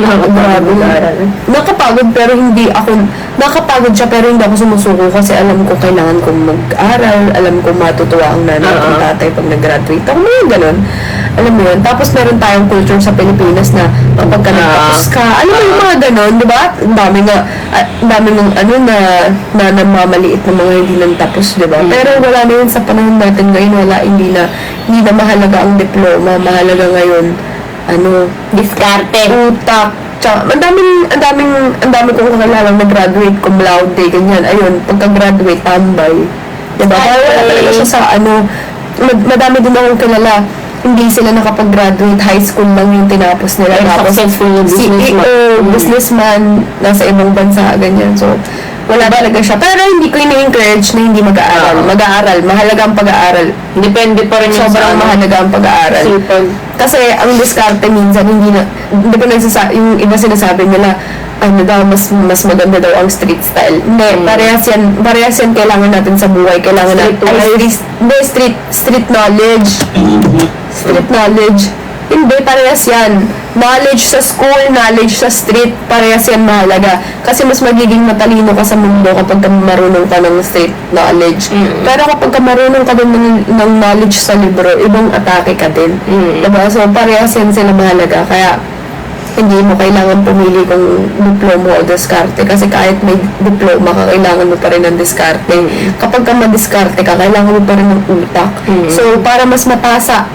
Nakakapagod mag-aaral. Nakapagod pero hindi ako, nakapagod siya pero hindi ako sumusuko kasi alam ko kailangan kong mag-aral, alam ko matutuwa ang nanay at ang tatay pag nag-graduate ako. May ganun. Alam mo yun. Tapos meron tayong culture sa Pilipinas na kapag ka natapos ka, alam mo yung mga ganun, di ba? Ang dami ng na namamaliit ng mga hindi nang tapos, di ba? Pero wala na yun sa panahon natin ngayon, hindi na mahalaga ang diploma, mahalaga ngayon Diskarte. utak. Tsaka, ang dami kong kakalalang nag-graduate, cum laude, ganyan. Ayun, pagka-graduate, tambay. Diba? Kaya wala talaga siya sa madami din akong kilala. Hindi sila nakapag-graduate, high school lang yung tinapos nila. Tapos successful yung businessman. CEO, businessman, nasa ibang bansa, ganyan. So, Wala talaga siya. Pero hindi ko ini-encourage na hindi mag-aaral. Oo. Mag-aaral. Mahalaga ang pag-aaral. Depende pa rin yung Sobrang mahalaga ang pag-aaral. Sipag. Kasi ang diskarte minsan hindi na, di ba yung iba sinasabi nila, ano daw, mas maganda daw ang street style. Hindi, parehas yan kailangan natin sa buhay. Kailangan street knowledge. Street knowledge. Hindi, parehas yan. Knowledge sa school, knowledge sa street, parehas yan mahalaga. Kasi mas magiging matalino ka sa mundo kapag ka marunong ka ng street knowledge. Pero kapag ka marunong ka din ng knowledge sa libro, ibang atake ka din. Diba? So, parehas yan sila mahalaga. Kaya, hindi mo kailangan pumili kung diploma o diskarte. Kasi kahit may diploma ka, kailangan mo pa rin ng diskarte. Kapag ka madiskarte ka, kailangan mo pa rin ng utak. So, para mas matasa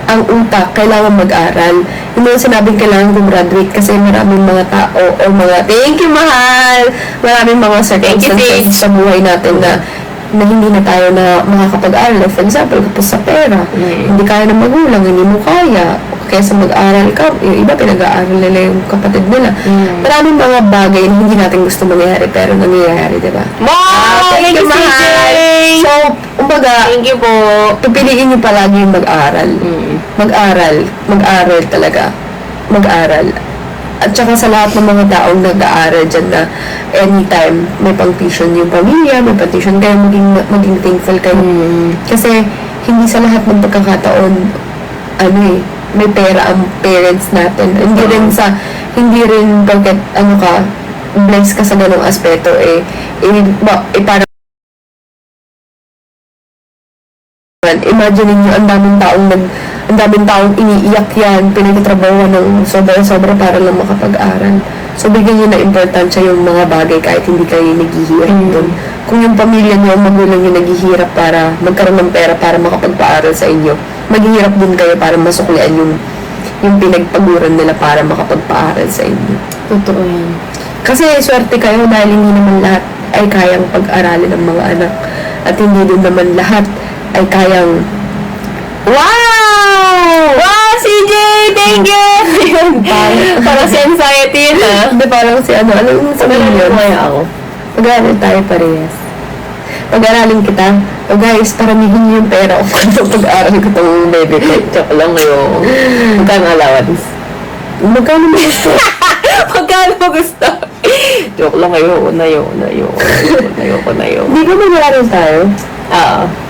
ang utak, kailangan mag-aral. Hindi mo sinabing kailangan gumraduate kasi maraming mga tao o mga, thank you, mahal! Maraming mga circumstances sa buhay natin na hindi na tayo na makakapag-aral. For example, kapag sa pera, hindi kaya ng magulang, hindi mo kaya. Kaysa mag-aral ka, yung iba pinag-aaral nila yung kapatid nila. Maraming mga bagay na hindi natin gusto mangyari pero nangyayari, di ba? Wow! Thank you, mahal! So, kumbaga, Thank you po. pipiliin nyo palagi yung mag-aral. Mag-aral talaga. Mag-aral. At saka sa lahat ng mga taong nag-aaral dyan na anytime may pang-tuition yung pamilya, may pang-tuition kayo, maging thankful kayo. Kasi hindi sa lahat ng pagkakataon, may pera ang parents natin. Hindi rin pagkat, blessed ka sa ganong aspeto, parang imagine niyo ang daming taong iniiyak yan, pinagtatrabaho ng sobra-sobra para lang makapag-aral. So, bigyan niyo na importansya yung mga bagay kahit hindi kayo naghihirap doon. Kung yung pamilya niyo, magulang niyo naghihirap para magkaroon ng pera para makapag-paaral sa inyo, maghihirap din kayo para masuklian yung pinagpaguran nila para makapagpaaral sa inyo. Totoo yan. Kasi swerte kayo dahil hindi naman lahat ay kayang pag-aralin ng mga anak. At hindi din naman lahat ay kayang... Wow! Wow, CJ! Thank you! Parang si anxiety yun, ha? Hindi, parang si alam mo sabihin yun? Kumaya ako. Mag-aaral tayo parehas. Pag-aralin kita, guys, paramihin niyo yung pera ko kung pag-aaral ko itong baby ko. Joke lang ngayon. Magkano allowance? Magkano mo gusto? Magkano mo gusto? Joke lang ngayon. Hindi ka mag-aaral tayo?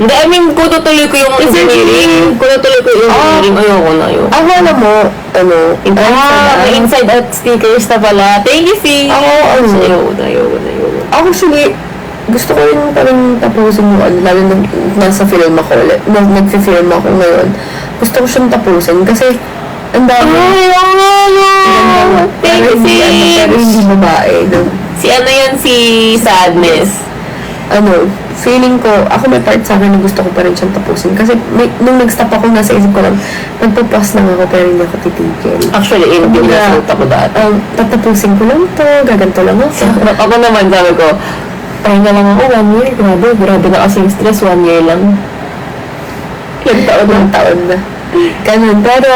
Hindi, I mean, kung tutuloy ko yung engineering, ayoko na. Ako alam mo, May inside out stickers na pala. Thank you, Fee! Ayoko na. Actually, gusto ko rin parang tapusin yung lalo nung nasa film ako, nag-film ako ngayon. Gusto ko siyang tapusin kasi ang dami. Thank you, Fee! Pero hindi babae. Si ano yan, si Sadness. Feeling ko, ako may part sa akin na gusto ko pa rin siyang tapusin. Kasi nung nag-stop ako, nasa isip ko lang, nagpapas lang ako pero hindi ako titigil. Actually, hindi na ako dati. Tatapusin ko lang to, gaganto lang ako. Ako naman, sabi ko, pahinga lang ako 1 year. Grabe na kasing stress, 1 year lang. Ilang taon na. Ganun. Pero,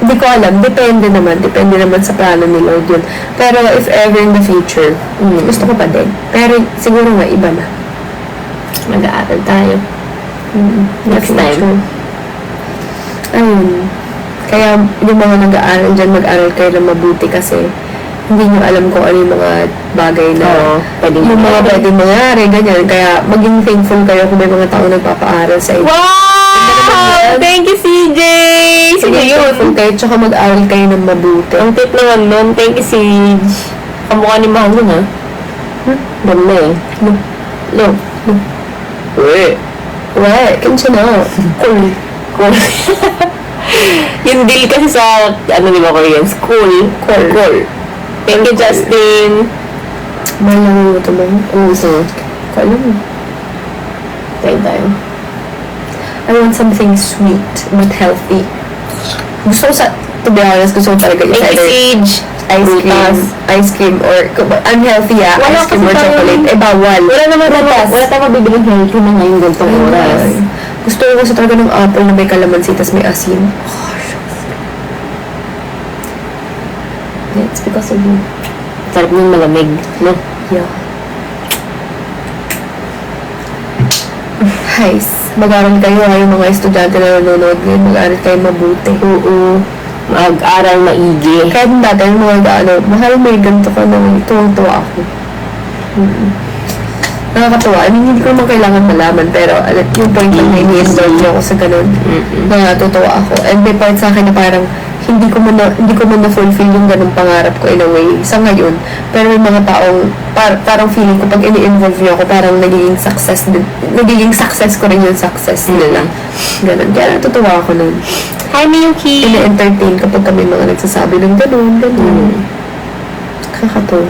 di ko alam. Depende naman sa plano ni Lord yun. Pero, if ever in the future, gusto ko pa din. Pero, siguro nga, iba na. Mag-aaral tayo. Next time. Ayun. Kaya, yung mga nag-aaral dyan, mag-aaral kayo na mabuti kasi hindi nyo alam kung ano yung mga bagay na yung mga pwedeng mangyari, ganyan. Kaya, maging thankful kayo kung may mga tao nagpapaaral sa inyo. Wow! Thank you, CJ! Sige yun. Thankful kayo, tsaka mag-aaral kayo ng mabuti. Ang tip naman nun, thank you, CJ. Kamukha ni Mahal nun, ha? Ganda eh. No. Uy. Kinsa na. Cool. Yung deal kasi sa, di ba Korean? Cool. Thank you, Justin. Mahal lang mo ito ba? Uso. Kala mo. Tayo. I want something sweet but healthy. Gusto ko to be honest, gusto ko talaga Thank you, CJ. ice cream or unhealthy Wala ice cream or kasi chocolate. bawal. Wala Wala tayong mabibiling healthy na ngayong gantong oras. Gusto ko kasi talaga ng apple na may kalamansi tas may asin. It's because of you. Sarap ng malamig, no? Yeah. guys, mag-aral kayo ha, yung mga estudyante na nanonood ngayon, mag-aral kayo mabuti. Oo. Mag-aral maigi. Kahit dati, yung mga mahal may ganito ka naman, tuwang-tuwa ako. Nakakatuwa. I mean, hindi ko naman kailangan malaman, pero yung point lang na ini-enjoy niyo ako sa ganun, natutuwa ako. And may part sa akin na parang, hindi ko man na-fulfill yung ganung pangarap ko in a way sa ngayon. Pero may mga taong, parang feeling ko, pag ini-involve niyo ako, parang nagiging success ko rin yung success nila. Ganun. Kaya natutuwa ako nun. Hi, Miyuki! Ina-entertain kapag kami mga nagsasabi ng ganun. Kakatuwa.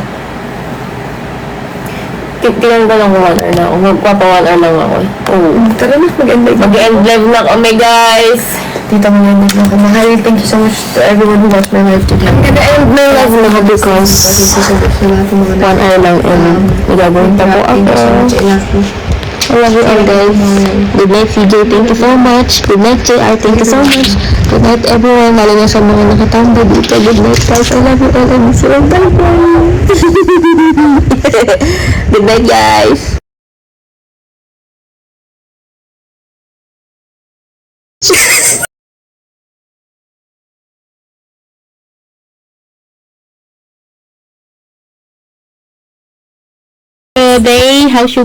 Tingnan ko lang kung 1 hour na ako. Magpapa 1 hour lang ako. Oo. Tara na, mag-end live. Mag-end live na kami, guys! Dito mag-end live na ako. Mahal, thank you so much to everyone who watched my live today. I'm gonna end my live na because Thank you so much sa lahat ng mga 1 hour lang and magagawin pa po Thank you so ako. much. I love you. I love you all, guys. Good night, CJ. Thank you so much. Good night, JR. Thank you so much. Good night, everyone. Lalo na sa mga nakatambay dito. Good night, guys. I love you all. I miss you all. Bye-bye. Good night, guys. Day, how's your